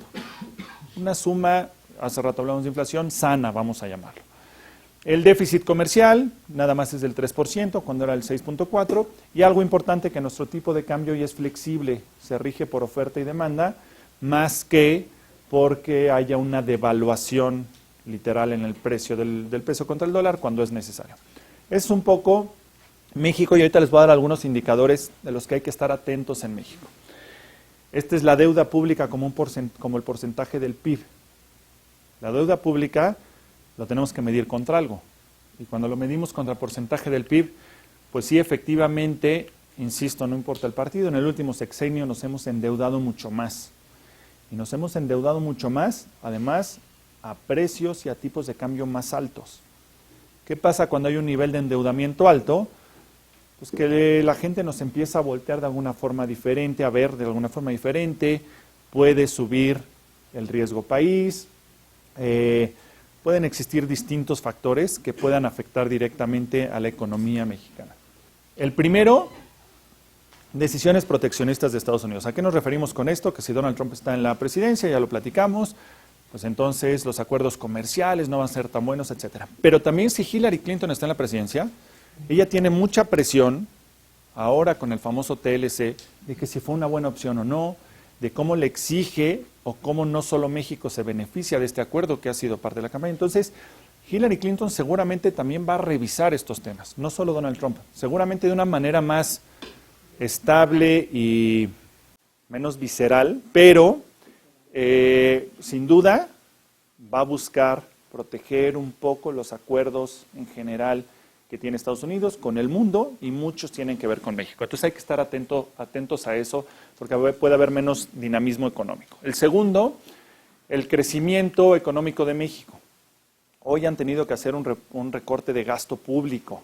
Speaker 2: Una suma, hace rato hablamos de inflación, sana, vamos a llamarlo. El déficit comercial nada más es del 3%, cuando era el 6.4%. Y algo importante, que nuestro tipo de cambio ya es flexible, se rige por oferta y demanda, más que porque haya una devaluación literal en el precio del peso contra el dólar cuando es necesario. Es un poco México, y ahorita les voy a dar algunos indicadores de los que hay que estar atentos en México. Esta es la deuda pública como el porcentaje del PIB. La deuda pública lo tenemos que medir contra algo. Y cuando lo medimos contra el porcentaje del PIB, pues sí, efectivamente, insisto, no importa el partido, en el último sexenio nos hemos endeudado mucho más. Y nos hemos endeudado mucho más, además, a precios y a tipos de cambio más altos. ¿Qué pasa cuando hay un nivel de endeudamiento alto? Pues que la gente nos empieza a voltear de alguna forma diferente, a ver de alguna forma diferente, puede subir el riesgo país, pueden existir distintos factores que puedan afectar directamente a la economía mexicana. El primero, decisiones proteccionistas de Estados Unidos. ¿A qué nos referimos con esto? Que si Donald Trump está en la presidencia, ya lo platicamos, pues entonces los acuerdos comerciales no van a ser tan buenos, etcétera. Pero también si Hillary Clinton está en la presidencia, ella tiene mucha presión, ahora con el famoso TLC, de que si fue una buena opción o no, de cómo le exige o cómo no solo México se beneficia de este acuerdo que ha sido parte de la campaña. Entonces, Hillary Clinton seguramente también va a revisar estos temas, no solo Donald Trump, seguramente de una manera más estable y menos visceral, pero sin duda va a buscar proteger un poco los acuerdos en general que tiene Estados Unidos con el mundo, y muchos tienen que ver con México. Entonces hay que estar atentos a eso, porque puede haber menos dinamismo económico. El segundo, el crecimiento económico de México. Hoy han tenido que hacer un recorte de gasto público.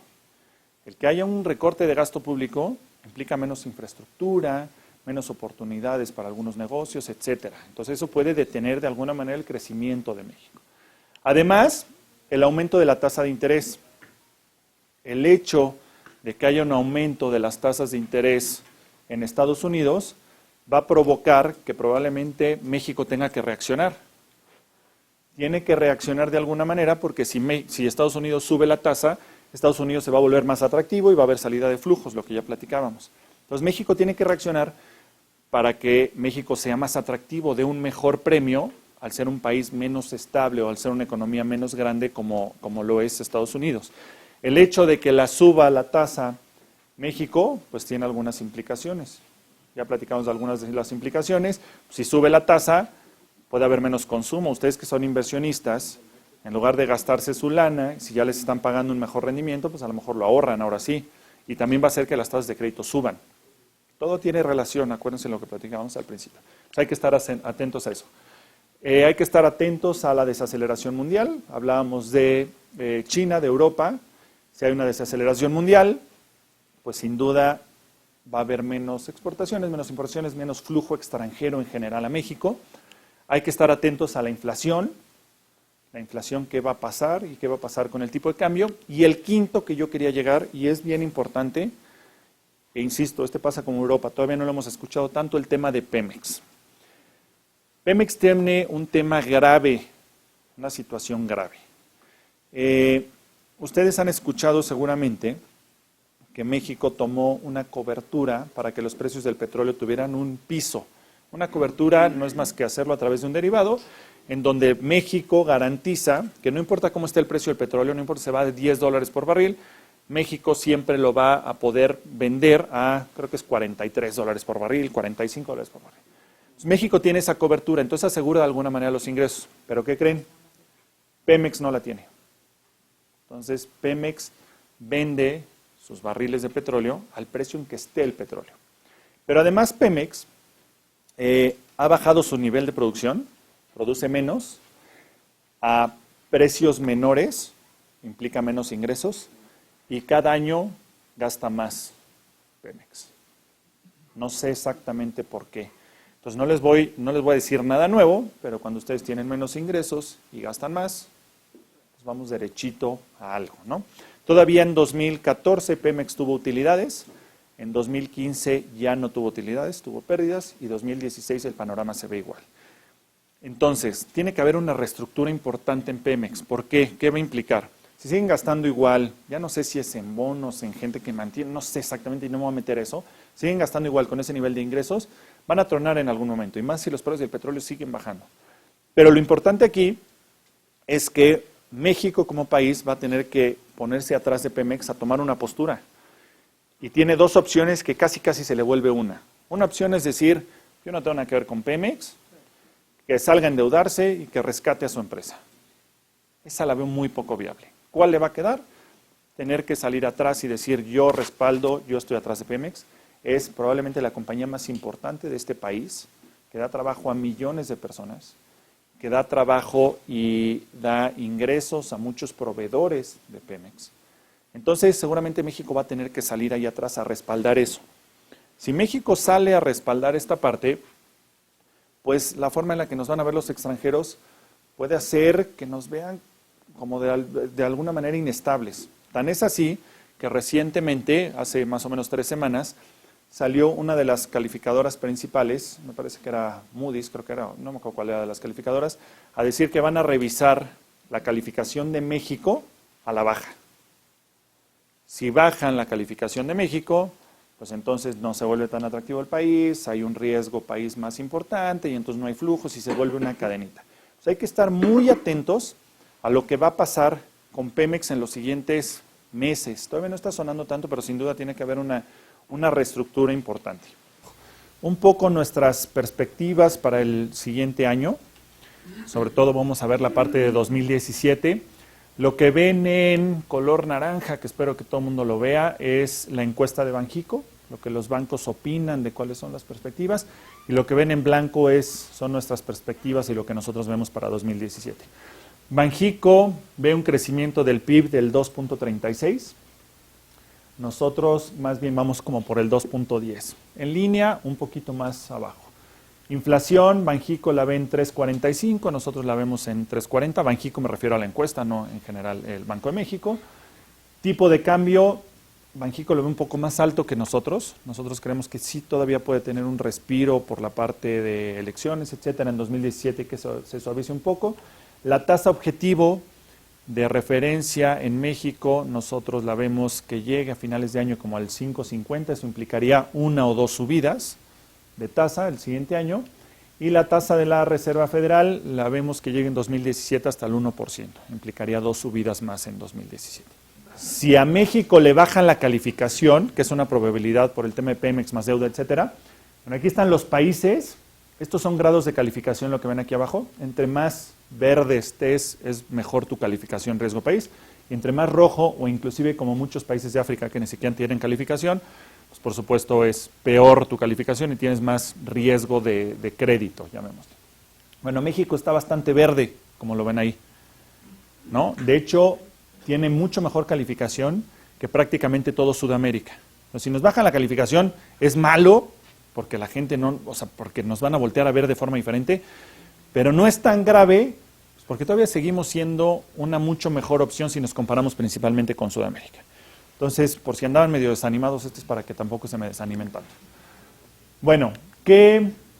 Speaker 2: El que haya un recorte de gasto público implica menos infraestructura, menos oportunidades para algunos negocios, etcétera. Entonces eso puede detener de alguna manera el crecimiento de México. Además, el aumento de la tasa de interés. El hecho de que haya un aumento de las tasas de interés en Estados Unidos va a provocar que probablemente México tenga que reaccionar. Tiene que reaccionar de alguna manera, porque si Estados Unidos sube la tasa, Estados Unidos se va a volver más atractivo y va a haber salida de flujos, lo que ya platicábamos. Entonces México tiene que reaccionar para que México sea más atractivo, dé un mejor premio al ser un país menos estable o al ser una economía menos grande como lo es Estados Unidos. El hecho de que la suba la tasa México, pues tiene algunas implicaciones. Ya platicamos de algunas de las implicaciones. Si sube la tasa, puede haber menos consumo. Ustedes que son inversionistas, en lugar de gastarse su lana, si ya les están pagando un mejor rendimiento, pues a lo mejor lo ahorran ahora sí. Y también va a hacer que las tasas de crédito suban. Todo tiene relación, acuérdense lo que platicábamos al principio. Entonces hay que estar atentos a eso. Hay que estar atentos a la desaceleración mundial. Hablábamos de China, de Europa. Si hay una desaceleración mundial, pues sin duda va a haber menos exportaciones, menos importaciones, menos flujo extranjero en general a México. Hay que estar atentos a la inflación qué va a pasar y qué va a pasar con el tipo de cambio. Y el quinto que yo quería llegar, y es bien importante, e insisto, pasa con Europa, todavía no lo hemos escuchado tanto, el tema de Pemex. Pemex tiene un tema grave, una situación grave. Ustedes han escuchado seguramente que México tomó una cobertura para que los precios del petróleo tuvieran un piso. Una cobertura no es más que hacerlo a través de un derivado, en donde México garantiza que no importa cómo esté el precio del petróleo, no importa si se va de $10 por barril, México siempre lo va a poder vender a, creo que es $43 por barril, $45 por barril. Entonces, México tiene esa cobertura, entonces asegura de alguna manera los ingresos. ¿Pero qué creen? Pemex no la tiene. Entonces, Pemex vende sus barriles de petróleo al precio en que esté el petróleo. Pero además Pemex ha bajado su nivel de producción, produce menos, a precios menores, implica menos ingresos, y cada año gasta más Pemex. No sé exactamente por qué. Entonces no les voy a decir nada nuevo, pero cuando ustedes tienen menos ingresos y gastan más, pues vamos derechito a algo, ¿no? Todavía en 2014 Pemex tuvo utilidades, en 2015 ya no tuvo utilidades, tuvo pérdidas, y 2016 el panorama se ve igual. Entonces, tiene que haber una reestructura importante en Pemex. ¿Por qué? ¿Qué va a implicar? Si siguen gastando igual, ya no sé si es en bonos, en gente que mantiene, no sé exactamente y no me voy a meter eso, siguen gastando igual con ese nivel de ingresos, van a tronar en algún momento, y más si los precios del petróleo siguen bajando. Pero lo importante aquí es que México como país va a tener que ponerse atrás de Pemex a tomar una postura. Y tiene dos opciones que casi se le vuelve una. Una opción es decir, yo no tengo nada que ver con Pemex, que salga a endeudarse y que rescate a su empresa. Esa la veo muy poco viable. ¿Cuál le va a quedar? Tener que salir atrás y decir yo respaldo, yo estoy atrás de Pemex. Es probablemente la compañía más importante de este país, que da trabajo a millones de personas, que da trabajo y da ingresos a muchos proveedores de Pemex. Entonces, seguramente México va a tener que salir ahí atrás a respaldar eso. Si México sale a respaldar esta parte, pues la forma en la que nos van a ver los extranjeros puede hacer que nos vean como de alguna manera inestables. Tan es así que recientemente, hace más o menos 3 semanas, salió una de las calificadoras principales, me parece que era Moody's, creo que era, no me acuerdo cuál era de las calificadoras, a decir que van a revisar la calificación de México a la baja. Si bajan la calificación de México, pues entonces no se vuelve tan atractivo el país, hay un riesgo país más importante y entonces no hay flujos y se vuelve una cadenita. Hay que estar muy atentos a lo que va a pasar con Pemex en los siguientes meses. Todavía no está sonando tanto, pero sin duda tiene que haber una reestructura importante. Un poco nuestras perspectivas para el siguiente año, sobre todo vamos a ver la parte de 2017. Lo que ven en color naranja, que espero que todo el mundo lo vea, es la encuesta de Banxico, lo que los bancos opinan de cuáles son las perspectivas, y lo que ven en blanco son nuestras perspectivas y lo que nosotros vemos para 2017. Banxico ve un crecimiento del PIB del 2.36, nosotros más bien vamos como por el 2.10, en línea un poquito más abajo. Inflación, Banxico la ve en 3.45, nosotros la vemos en 3.40, Banxico me refiero a la encuesta, no en general el Banco de México. Tipo de cambio, Banxico lo ve un poco más alto que nosotros creemos que sí todavía puede tener un respiro por la parte de elecciones, etcétera, en 2017 que se suavice un poco. La tasa objetivo de referencia en México, nosotros la vemos que llegue a finales de año como al 5.50, eso implicaría 1 o 2 subidas de tasa el siguiente año, y la tasa de la Reserva Federal la vemos que llegue en 2017 hasta el 1%, implicaría 2 subidas más en 2017. Si a México le bajan la calificación, que es una probabilidad por el tema de Pemex más deuda, etcétera, bueno, aquí están los países, estos son grados de calificación, lo que ven aquí abajo, entre más verde estés, es mejor tu calificación riesgo país, y entre más rojo, o inclusive como muchos países de África que ni siquiera tienen calificación, pues por supuesto es peor tu calificación y tienes más riesgo de crédito, llamémoslo. Bueno, México está bastante verde, como lo ven ahí, ¿no? De hecho, tiene mucho mejor calificación que prácticamente todo Sudamérica. Entonces, si nos bajan la calificación, es malo, porque la gente no, o sea, porque nos van a voltear a ver de forma diferente, pero no es tan grave, pues porque todavía seguimos siendo una mucho mejor opción si nos comparamos principalmente con Sudamérica. Entonces, por si andaban medio desanimados, esto es para que tampoco se me desanimen tanto. Bueno,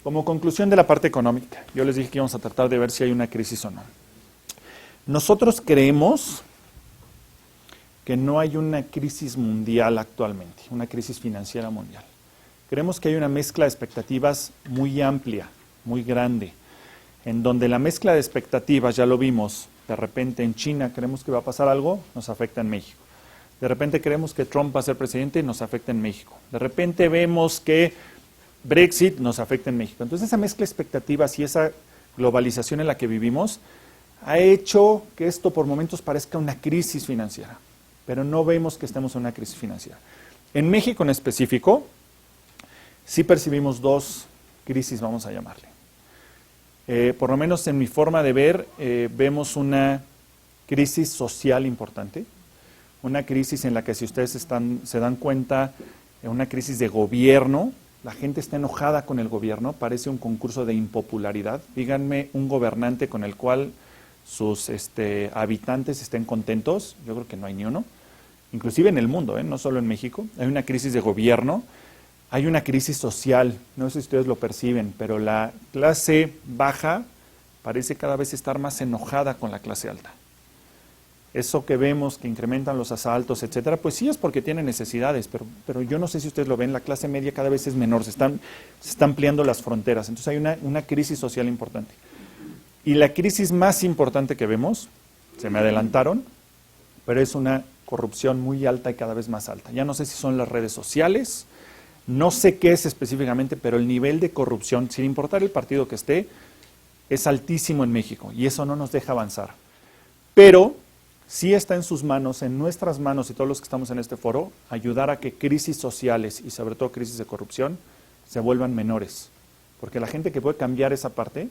Speaker 2: como conclusión de la parte económica, yo les dije que íbamos a tratar de ver si hay una crisis o no. Nosotros creemos que no hay una crisis mundial actualmente, una crisis financiera mundial. Creemos que hay una mezcla de expectativas muy amplia, muy grande, en donde la mezcla de expectativas, ya lo vimos, de repente en China creemos que va a pasar algo, nos afecta en México. De repente creemos que Trump va a ser presidente, nos afecta en México. De repente vemos que Brexit nos afecta en México. Entonces esa mezcla de expectativas y esa globalización en la que vivimos ha hecho que esto por momentos parezca una crisis financiera, pero no vemos que estemos en una crisis financiera. En México en específico, sí percibimos dos crisis, vamos a llamarle. Por lo menos en mi forma de ver, vemos una crisis social importante, una crisis en la que si ustedes se dan cuenta, una crisis de gobierno, la gente está enojada con el gobierno, parece un concurso de impopularidad. Díganme un gobernante con el cual sus habitantes estén contentos, yo creo que no hay ni uno, inclusive en el mundo, no solo en México, hay una crisis de gobierno. Hay una crisis social, no sé si ustedes lo perciben, pero la clase baja parece cada vez estar más enojada con la clase alta. Eso que vemos, que incrementan los asaltos, etcétera, pues sí es porque tienen necesidades, pero yo no sé si ustedes lo ven, la clase media cada vez es menor, se están ampliando las fronteras, entonces hay una crisis social importante. Y la crisis más importante que vemos, se me adelantaron, pero es una corrupción muy alta y cada vez más alta. Ya no sé si son las redes sociales, no sé qué es específicamente, pero el nivel de corrupción, sin importar el partido que esté, es altísimo en México y eso no nos deja avanzar. Pero sí está en sus manos, en nuestras manos y todos los que estamos en este foro, ayudar a que crisis sociales y sobre todo crisis de corrupción se vuelvan menores. Porque la gente que puede cambiar esa parte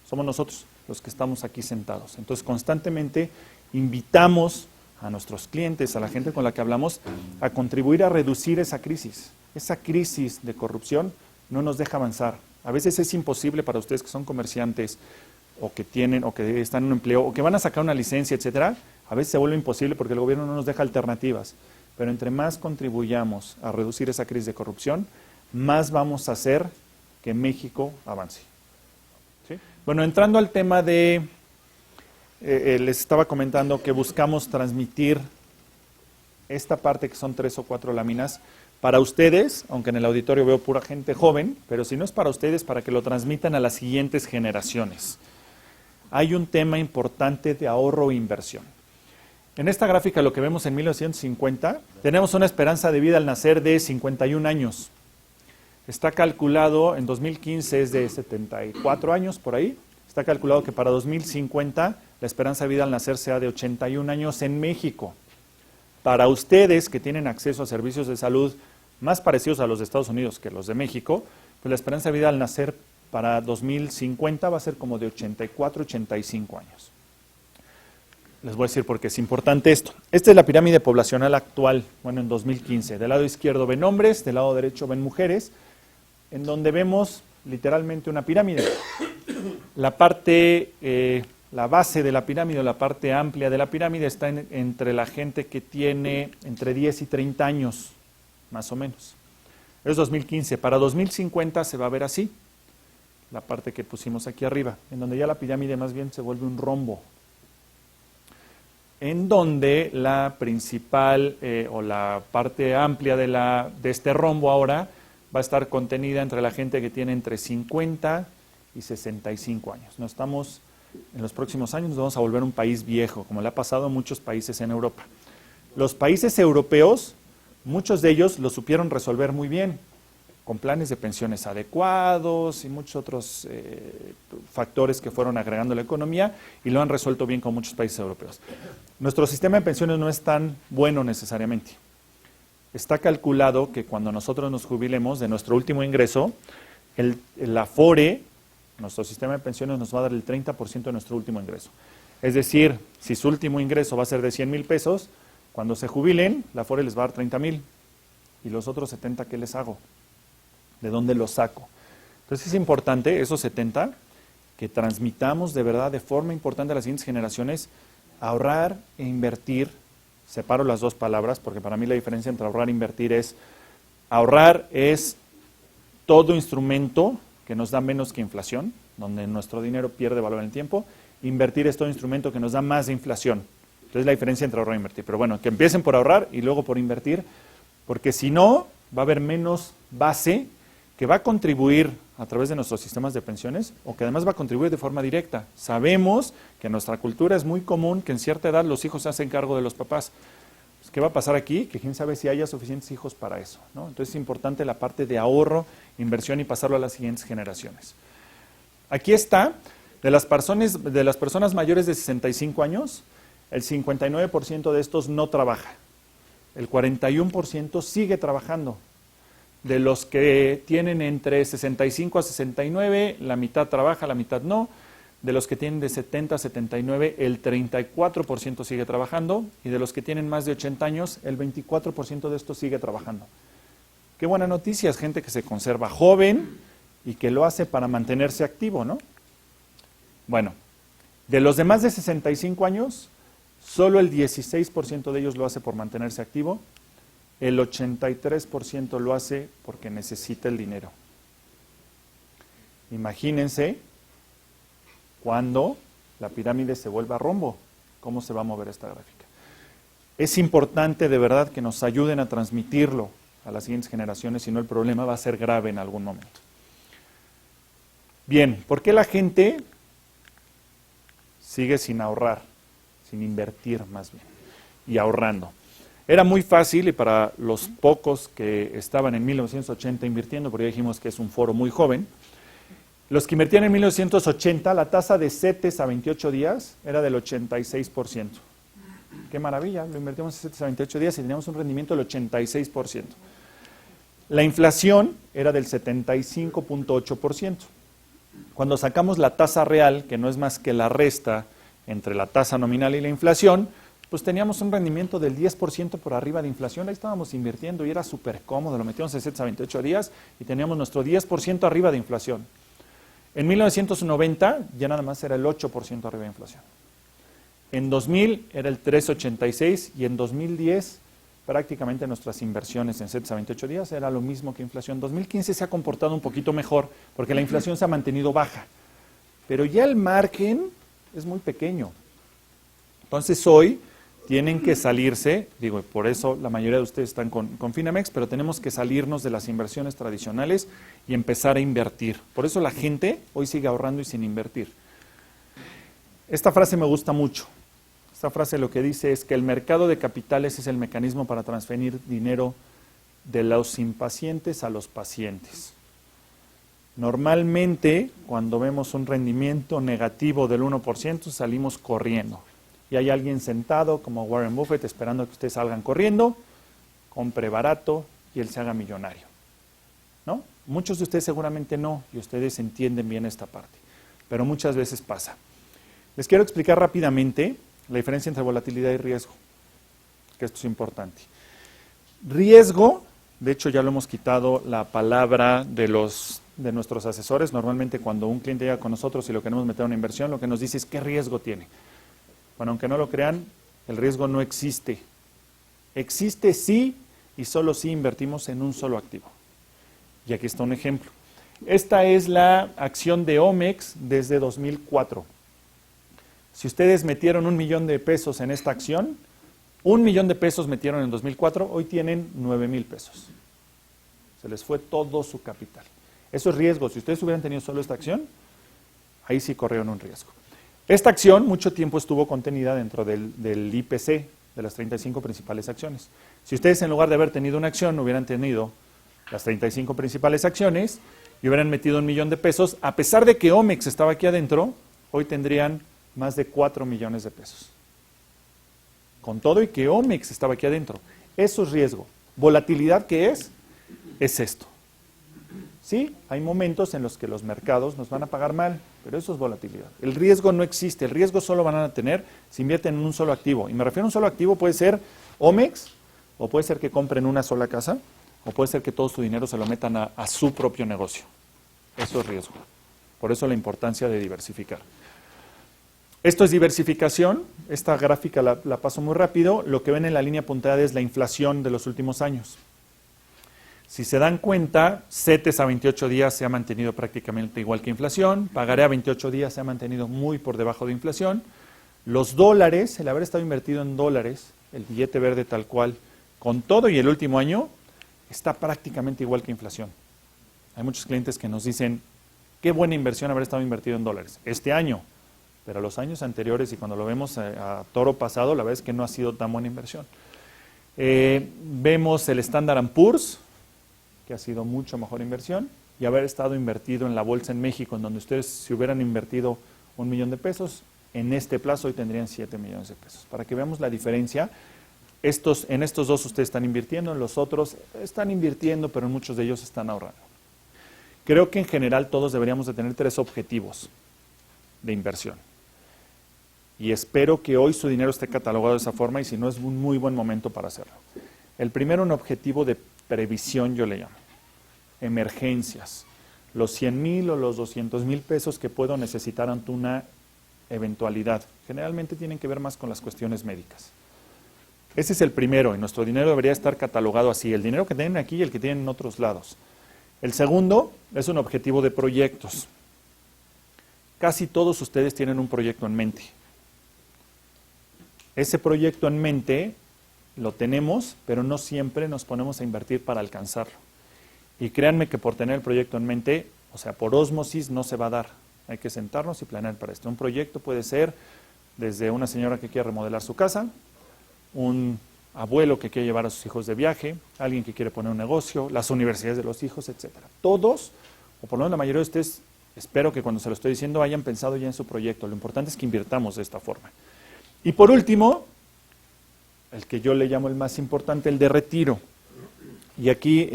Speaker 2: somos nosotros, los que estamos aquí sentados. Entonces constantemente invitamos a nuestros clientes, a la gente con la que hablamos, a contribuir a reducir esa crisis. Esa crisis de corrupción no nos deja avanzar. A veces es imposible para ustedes que son comerciantes o que están en un empleo o que van a sacar una licencia, etcétera. A veces se vuelve imposible porque el gobierno no nos deja alternativas. Pero entre más contribuyamos a reducir esa crisis de corrupción, más vamos a hacer que México avance. ¿Sí? Bueno, entrando al tema de, les estaba comentando que buscamos transmitir esta parte que son 3 o 4 láminas para ustedes, aunque en el auditorio veo pura gente joven, pero si no es para ustedes, para que lo transmitan a las siguientes generaciones. Hay un tema importante de ahorro e inversión. En esta gráfica, lo que vemos en 1950, tenemos una esperanza de vida al nacer de 51 años. Está calculado, en 2015 es de 74 años, por ahí. Está calculado que para 2050 la esperanza de vida al nacer sea de 81 años en México. Para ustedes que tienen acceso a servicios de salud más parecidos a los de Estados Unidos que los de México, pues la esperanza de vida al nacer para 2050 va a ser como de 84, 85 años. Les voy a decir por qué es importante esto. Esta es la pirámide poblacional actual, bueno, en 2015. Del lado izquierdo ven hombres, del lado derecho ven mujeres, en donde vemos literalmente una pirámide. La parte, la base de la pirámide, la parte amplia de la pirámide está entre la gente que tiene entre 10 y 30 años, más o menos. Es 2015. Para 2050 se va a ver así, la parte que pusimos aquí arriba, en donde ya la pirámide más bien se vuelve un rombo, en donde la principal o la parte amplia de este rombo ahora va a estar contenida entre la gente que tiene entre 50 y 65 años. No estamos, en los próximos años nos vamos a volver un país viejo, como le ha pasado a muchos países en Europa. Los países europeos, muchos de ellos lo supieron resolver muy bien, con planes de pensiones adecuados y muchos otros factores que fueron agregando a la economía y lo han resuelto bien con muchos países europeos. Nuestro sistema de pensiones no es tan bueno necesariamente. Está calculado que cuando nosotros nos jubilemos de nuestro último ingreso, el Afore, nuestro sistema de pensiones, nos va a dar el 30% de nuestro último ingreso. Es decir, si su último ingreso va a ser de 100,000 pesos, cuando se jubilen, la Afore les va a dar 30,000. ¿Y los otros 70 qué les hago? ¿De dónde los saco? Entonces es importante, esos 70, que transmitamos de verdad de forma importante a las siguientes generaciones, ahorrar e invertir. Separo las dos palabras porque para mí la diferencia entre ahorrar e invertir es, ahorrar es todo instrumento que nos da menos que inflación, donde nuestro dinero pierde valor en el tiempo. Invertir es todo instrumento que nos da más de inflación. Entonces la diferencia entre ahorrar e invertir. Pero bueno, que empiecen por ahorrar y luego por invertir, porque si no, va a haber menos base que va a contribuir a través de nuestros sistemas de pensiones o que además va a contribuir de forma directa. Sabemos que en nuestra cultura es muy común que en cierta edad los hijos se hacen cargo de los papás. Pues, ¿qué va a pasar aquí? Que quién sabe si haya suficientes hijos para eso, ¿no? Entonces es importante la parte de ahorro, inversión y pasarlo a las siguientes generaciones. Aquí está, de las personas mayores de 65 años, el 59% de estos no trabaja. El 41% sigue trabajando. De los que tienen entre 65 a 69, la mitad trabaja, la mitad no. De los que tienen de 70 a 79, el 34% sigue trabajando. Y de los que tienen más de 80 años, el 24% de estos sigue trabajando. Qué buena noticia, es gente que se conserva joven y que lo hace para mantenerse activo, ¿no? Bueno, de los de más de 65 años, solo el 16% de ellos lo hace por mantenerse activo. El 83% lo hace porque necesita el dinero. Imagínense cuando la pirámide se vuelva rombo, cómo se va a mover esta gráfica. Es importante de verdad que nos ayuden a transmitirlo a las siguientes generaciones, si no el problema va a ser grave en algún momento. Bien, ¿por qué la gente sigue sin ahorrar, sin invertir más bien, y ahorrando? Era muy fácil y para los pocos que estaban en 1980 invirtiendo, porque ya dijimos que es un foro muy joven, los que invertían en 1980, la tasa de CETES a 28 días era del 86%. ¡Qué maravilla! Lo invertimos en CETES a 28 días y teníamos un rendimiento del 86%. La inflación era del 75.8%. Cuando sacamos la tasa real, que no es más que la resta entre la tasa nominal y la inflación, pues teníamos un rendimiento del 10% por arriba de inflación. Ahí estábamos invirtiendo y era súper cómodo. Lo metíamos en CETES a 28 días y teníamos nuestro 10% arriba de inflación. En 1990 ya nada más era el 8% arriba de inflación. En 2000 era el 3,86 y en 2010 prácticamente nuestras inversiones en CETES a 28 días era lo mismo que inflación. 2015 se ha comportado un poquito mejor porque la inflación se ha mantenido baja. Pero ya el margen es muy pequeño. Entonces hoy tienen que salirse, digo, por eso la mayoría de ustedes están con Finamex, pero tenemos que salirnos de las inversiones tradicionales y empezar a invertir. Por eso la gente hoy sigue ahorrando y sin invertir. Esta frase me gusta mucho. Esta frase lo que dice es que el mercado de capitales es el mecanismo para transferir dinero de los impacientes a los pacientes. Normalmente, cuando vemos un rendimiento negativo del 1%, salimos corriendo. Y hay alguien sentado, como Warren Buffett, esperando que ustedes salgan corriendo, compre barato y él se haga millonario. ¿No? Muchos de ustedes seguramente no, y ustedes entienden bien esta parte. Pero muchas veces pasa. Les quiero explicar rápidamente la diferencia entre volatilidad y riesgo, que esto es importante. Riesgo, de hecho ya lo hemos quitado la palabra de nuestros asesores. Normalmente cuando un cliente llega con nosotros y lo queremos meter a una inversión, lo que nos dice es ¿qué riesgo tiene? Bueno, aunque no lo crean, el riesgo no existe. Existe sí y solo si invertimos en un solo activo. Y aquí está un ejemplo. Esta es la acción de Omex desde 2004. Si ustedes metieron $1,000,000 en esta acción, $1,000,000 metieron en 2004, hoy tienen $9,000. Se les fue todo su capital. Eso es riesgo. Si ustedes hubieran tenido solo esta acción, ahí sí corrieron un riesgo. Esta acción mucho tiempo estuvo contenida dentro del IPC, de las 35 principales acciones. Si ustedes en lugar de haber tenido una acción, hubieran tenido las 35 principales acciones y hubieran metido $1,000,000, a pesar de que Omex estaba aquí adentro, hoy tendrían más de $4 millones. Con todo y que Omex estaba aquí adentro. Eso es riesgo. ¿Volatilidad qué es? Es esto. Sí, hay momentos en los que los mercados nos van a pagar mal, pero eso es volatilidad. El riesgo no existe, el riesgo solo van a tener si invierten en un solo activo. Y me refiero a un solo activo, puede ser Omex, o puede ser que compren una sola casa, o puede ser que todo su dinero se lo metan a su propio negocio. Eso es riesgo. Por eso la importancia de diversificar. Esto es diversificación. Esta gráfica la paso muy rápido. Lo que ven en la línea punteada es la inflación de los últimos años. Si se dan cuenta, CETES a 28 días se ha mantenido prácticamente igual que inflación, pagaré a 28 días se ha mantenido muy por debajo de inflación, Los dólares, el haber estado invertido en dólares, el billete verde tal cual, con todo y el último año, está prácticamente igual que inflación. Hay muchos clientes que nos dicen, qué buena inversión haber estado invertido en dólares este año, pero los años anteriores y cuando lo vemos a toro pasado, la verdad es que no ha sido tan buena inversión. Vemos el Standard & Poor's, que ha sido mucho mejor inversión, y haber estado invertido en la bolsa en México, en donde ustedes si hubieran invertido $1,000,000, en este plazo hoy tendrían 7 millones de pesos. Para que veamos la diferencia, en estos dos ustedes están invirtiendo, en los otros están invirtiendo, pero en muchos de ellos están ahorrando. Creo que en general todos deberíamos de tener 3 objetivos de inversión. Y espero que hoy su dinero esté catalogado de esa forma y si no es un muy buen momento para hacerlo. El primero, un objetivo de previsión, yo le llamo. Emergencias. Los 100,000 o los 200,000 pesos que puedo necesitar ante una eventualidad. Generalmente tienen que ver más con las cuestiones médicas. Ese es el primero y nuestro dinero debería estar catalogado así. El dinero que tienen aquí y el que tienen en otros lados. El segundo es un objetivo de proyectos. Casi todos ustedes tienen un proyecto en mente. Ese proyecto en mente lo tenemos, pero no siempre nos ponemos a invertir para alcanzarlo. Y créanme que por tener el proyecto en mente, o sea, por ósmosis no se va a dar. Hay que sentarnos y planear para esto. Un proyecto puede ser desde una señora que quiere remodelar su casa, un abuelo que quiere llevar a sus hijos de viaje, alguien que quiere poner un negocio, las universidades de los hijos, etc. Todos, o por lo menos la mayoría de ustedes, espero que cuando se lo estoy diciendo hayan pensado ya en su proyecto. Lo importante es que invirtamos de esta forma. Y por último, el que yo le llamo el más importante, el de retiro. Y aquí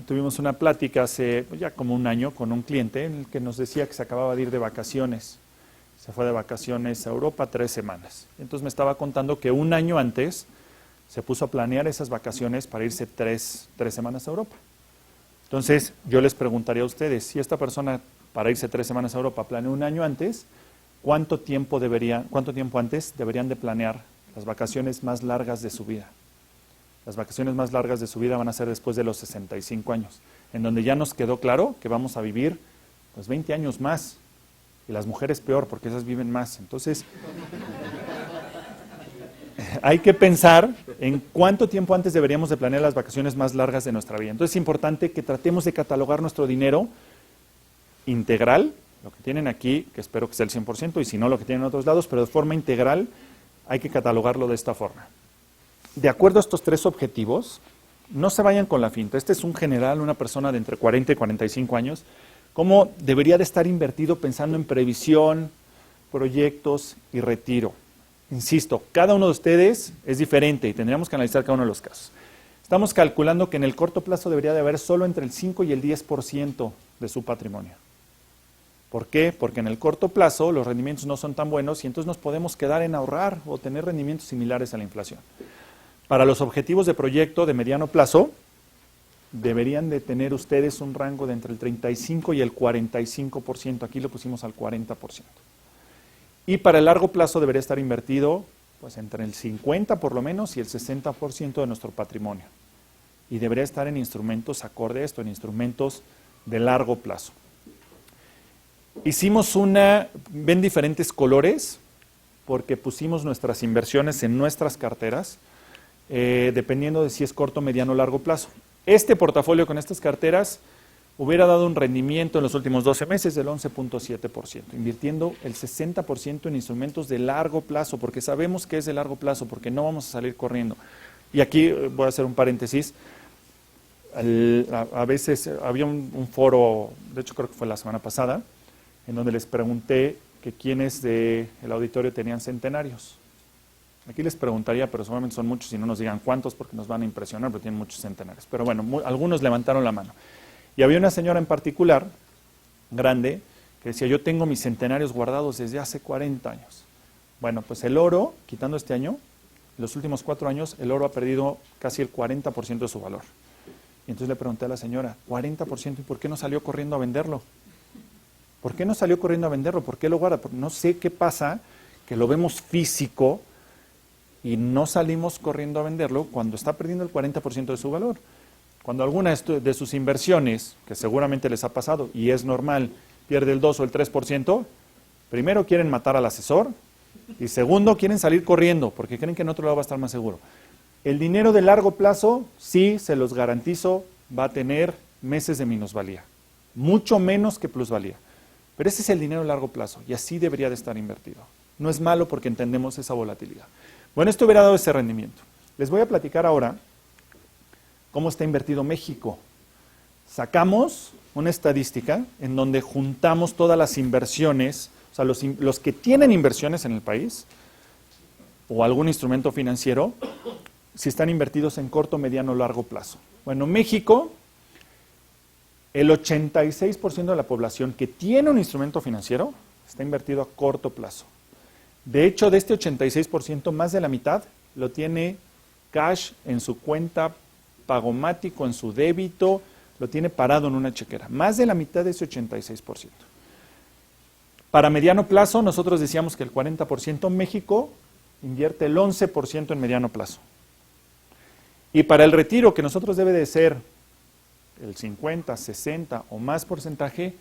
Speaker 2: tuvimos una plática hace ya como un año con un cliente en el que nos decía que se acababa de ir de vacaciones. Se fue de vacaciones a Europa 3 semanas. Entonces me estaba contando que un año antes se puso a planear esas vacaciones para irse tres semanas a Europa. Entonces yo les preguntaría a ustedes, si esta persona para irse 3 semanas a Europa planeó un año antes, ¿cuánto tiempo antes deberían de planear las vacaciones más largas de su vida? Las vacaciones más largas de su vida van a ser después de los 65 años, en donde ya nos quedó claro que vamos a vivir pues 20 años más. Y las mujeres peor, porque esas viven más. Entonces, hay que pensar en cuánto tiempo antes deberíamos de planear las vacaciones más largas de nuestra vida. Entonces, es importante que tratemos de catalogar nuestro dinero integral, lo que tienen aquí, que espero que sea el 100%, y si no, lo que tienen en otros lados, pero de forma integral hay que catalogarlo de esta forma. De acuerdo a estos 3 objetivos, no se vayan con la finta. Este es un general, una persona de entre 40 y 45 años, cómo debería de estar invertido pensando en previsión, proyectos y retiro. Insisto, cada uno de ustedes es diferente y tendríamos que analizar cada uno de los casos. Estamos calculando que en el corto plazo debería de haber solo entre el 5 y el 10% de su patrimonio. ¿Por qué? Porque en el corto plazo los rendimientos no son tan buenos y entonces nos podemos quedar en ahorrar o tener rendimientos similares a la inflación. Para los objetivos de proyecto de mediano plazo, deberían de tener ustedes un rango de entre el 35 y el 45%. Aquí lo pusimos al 40%. Y para el largo plazo debería estar invertido pues entre el 50 por lo menos y el 60% de nuestro patrimonio. Y debería estar en instrumentos acorde a esto, en instrumentos de largo plazo. Hicimos ven diferentes colores porque pusimos nuestras inversiones en nuestras carteras dependiendo de si es corto, mediano o largo plazo. Este portafolio con estas carteras hubiera dado un rendimiento en los últimos 12 meses del 11.7%, invirtiendo el 60% en instrumentos de largo plazo, porque sabemos que es de largo plazo, porque no vamos a salir corriendo. Y aquí voy a hacer un paréntesis. A veces había un foro, de hecho creo que fue la semana pasada, en donde les pregunté que quiénes del auditorio tenían centenarios. Aquí les preguntaría, pero seguramente son muchos y no nos digan cuántos porque nos van a impresionar, pero tienen muchos centenarios. Pero bueno, algunos levantaron la mano. Y había una señora en particular, grande, que decía, yo tengo mis centenarios guardados desde hace 40 años. Bueno, pues el oro, quitando este año, en los últimos 4 años, el oro ha perdido casi el 40% de su valor. Y entonces le pregunté a la señora, 40%, ¿y por qué no salió corriendo a venderlo? ¿Por qué no salió corriendo a venderlo? ¿Por qué lo guarda? Porque no sé qué pasa, que lo vemos físico y no salimos corriendo a venderlo cuando está perdiendo el 40% de su valor. Cuando alguna de sus inversiones, que seguramente les ha pasado, y es normal, pierde el 2 o el 3%, primero quieren matar al asesor, Y segundo, quieren salir corriendo porque creen que en otro lado va a estar más seguro. El dinero de largo plazo, sí, se los garantizo, va a tener meses de minusvalía. Mucho menos que plusvalía. Pero ese es el dinero de largo plazo y así debería de estar invertido. No es malo porque entendemos esa volatilidad. Bueno, esto hubiera dado ese rendimiento. Les voy a platicar ahora cómo está invertido México. Sacamos una estadística en donde juntamos todas las inversiones, o sea, los que tienen inversiones en el país o algún instrumento financiero, si están invertidos en corto, mediano o largo plazo. Bueno, México, el 86% de la población que tiene un instrumento financiero está invertido a corto plazo. De hecho, de este 86%, más de la mitad lo tiene cash en su cuenta pagomático, en su débito, lo tiene parado en una chequera. Más de la mitad de ese 86%. Para mediano plazo, nosotros decíamos que el 40%, México invierte el 11% en mediano plazo. Y para el retiro, que nosotros debe de ser el 50, 60 o más porcentaje,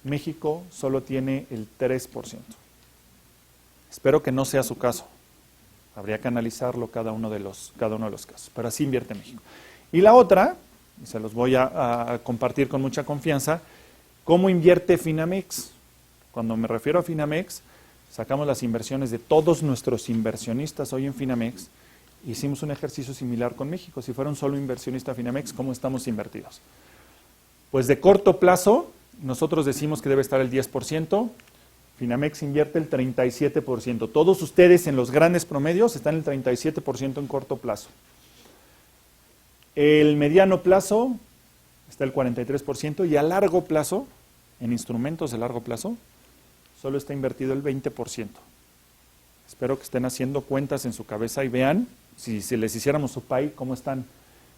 Speaker 2: México solo tiene el 3%. Espero que no sea su caso. Habría que analizarlo cada uno de los casos. Pero así invierte México. Y la otra, y se los voy a compartir con mucha confianza, ¿cómo invierte Finamex? Cuando me refiero a Finamex, sacamos las inversiones de todos nuestros inversionistas hoy en Finamex. Hicimos un ejercicio similar con México. Si fuera un solo inversionista Finamex, ¿cómo estamos invertidos? Pues de corto plazo, nosotros decimos que debe estar el 10%. Finamex invierte el 37%. Todos ustedes en los grandes promedios están el 37% en corto plazo. El mediano plazo está el 43% y a largo plazo, en instrumentos de largo plazo, solo está invertido el 20%. Espero que estén haciendo cuentas en su cabeza y vean, si les hiciéramos su PAI, cómo están.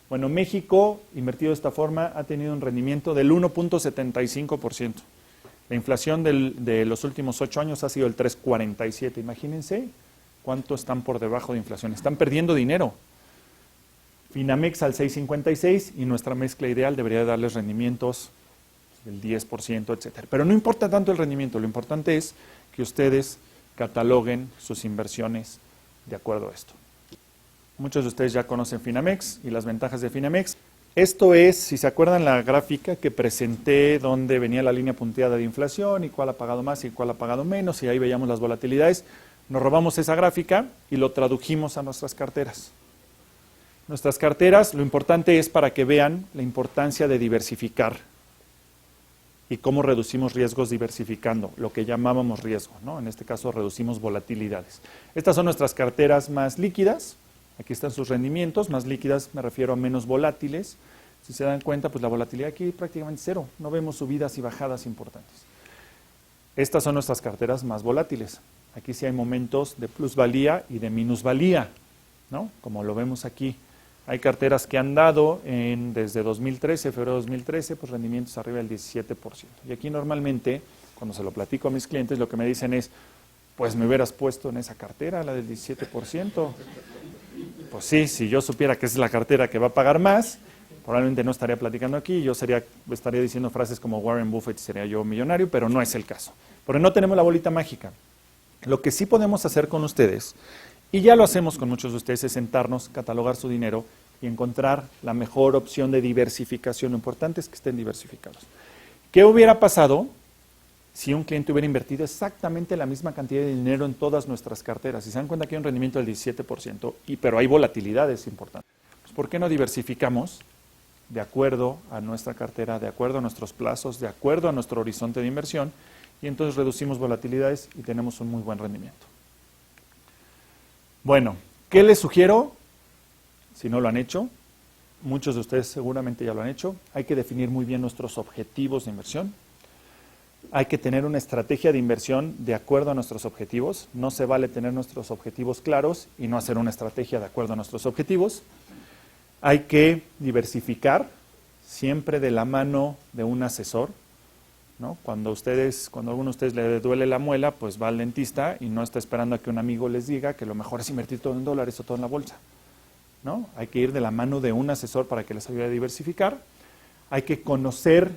Speaker 2: Bueno, México, invertido de esta forma, ha tenido un rendimiento del 1.75%. La inflación de los últimos 8 años ha sido el 3.47. Imagínense cuánto están por debajo de inflación. Están perdiendo dinero. Finamex al 6.56 y nuestra mezcla ideal debería darles rendimientos del 10%, etc. Pero no importa tanto el rendimiento, lo importante es que ustedes cataloguen sus inversiones de acuerdo a esto. Muchos de ustedes ya conocen Finamex y las ventajas de Finamex. Esto es, si se acuerdan, la gráfica que presenté donde venía la línea punteada de inflación y cuál ha pagado más y cuál ha pagado menos, y ahí veíamos las volatilidades. Nos robamos esa gráfica y lo tradujimos a nuestras carteras. Nuestras carteras, lo importante es para que vean la importancia de diversificar y cómo reducimos riesgos diversificando, lo que llamábamos riesgo, ¿no? En este caso reducimos volatilidades. Estas son nuestras carteras más líquidas. Aquí están sus rendimientos, más líquidas me refiero a menos volátiles. Si se dan cuenta, pues la volatilidad aquí es prácticamente cero. No vemos subidas y bajadas importantes. Estas son nuestras carteras más volátiles. Aquí sí hay momentos de plusvalía y de minusvalía, ¿no? Como lo vemos aquí. Hay carteras que han dado desde 2013, febrero de 2013, pues rendimientos arriba del 17%. Y aquí normalmente, cuando se lo platico a mis clientes, lo que me dicen es, pues me hubieras puesto en esa cartera, la del 17%. Pues sí, si yo supiera que es la cartera que va a pagar más, probablemente no estaría platicando aquí, yo estaría diciendo frases como Warren Buffett, sería yo millonario, pero no es el caso. Porque no tenemos la bolita mágica. Lo que sí podemos hacer con ustedes, y ya lo hacemos con muchos de ustedes, es sentarnos, catalogar su dinero y encontrar la mejor opción de diversificación. Lo importante es que estén diversificados. ¿Qué hubiera pasado si un cliente hubiera invertido exactamente la misma cantidad de dinero en todas nuestras carteras? Si se dan cuenta que hay un rendimiento del 17%, pero hay volatilidades importantes. Pues, ¿por qué no diversificamos de acuerdo a nuestra cartera, de acuerdo a nuestros plazos, de acuerdo a nuestro horizonte de inversión? Y entonces reducimos volatilidades y tenemos un muy buen rendimiento. Bueno, ¿qué les sugiero? Si no lo han hecho, muchos de ustedes seguramente ya lo han hecho, hay que definir muy bien nuestros objetivos de inversión. Hay que tener una estrategia de inversión de acuerdo a nuestros objetivos. No se vale tener nuestros objetivos claros y no hacer una estrategia de acuerdo a nuestros objetivos. Hay que diversificar siempre de la mano de un asesor, ¿no? Cuando alguno de ustedes le duele la muela, pues va al dentista y no está esperando a que un amigo les diga que lo mejor es invertir todo en dólares o todo en la bolsa, ¿no? Hay que ir de la mano de un asesor para que les ayude a diversificar. Hay que conocer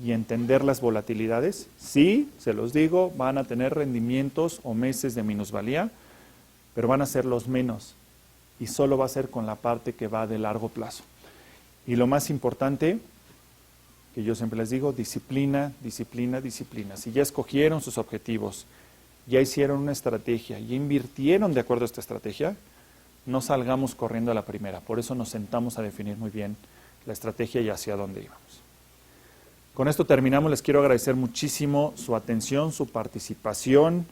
Speaker 2: y entender las volatilidades, sí, se los digo, van a tener rendimientos o meses de minusvalía, pero van a ser los menos y solo va a ser con la parte que va de largo plazo. Y lo más importante, que yo siempre les digo, disciplina, disciplina, disciplina. Si ya escogieron sus objetivos, ya hicieron una estrategia, ya invirtieron de acuerdo a esta estrategia, no salgamos corriendo a la primera. Por eso nos sentamos a definir muy bien la estrategia y hacia dónde íbamos. Con esto terminamos. Les quiero agradecer muchísimo su atención, su participación.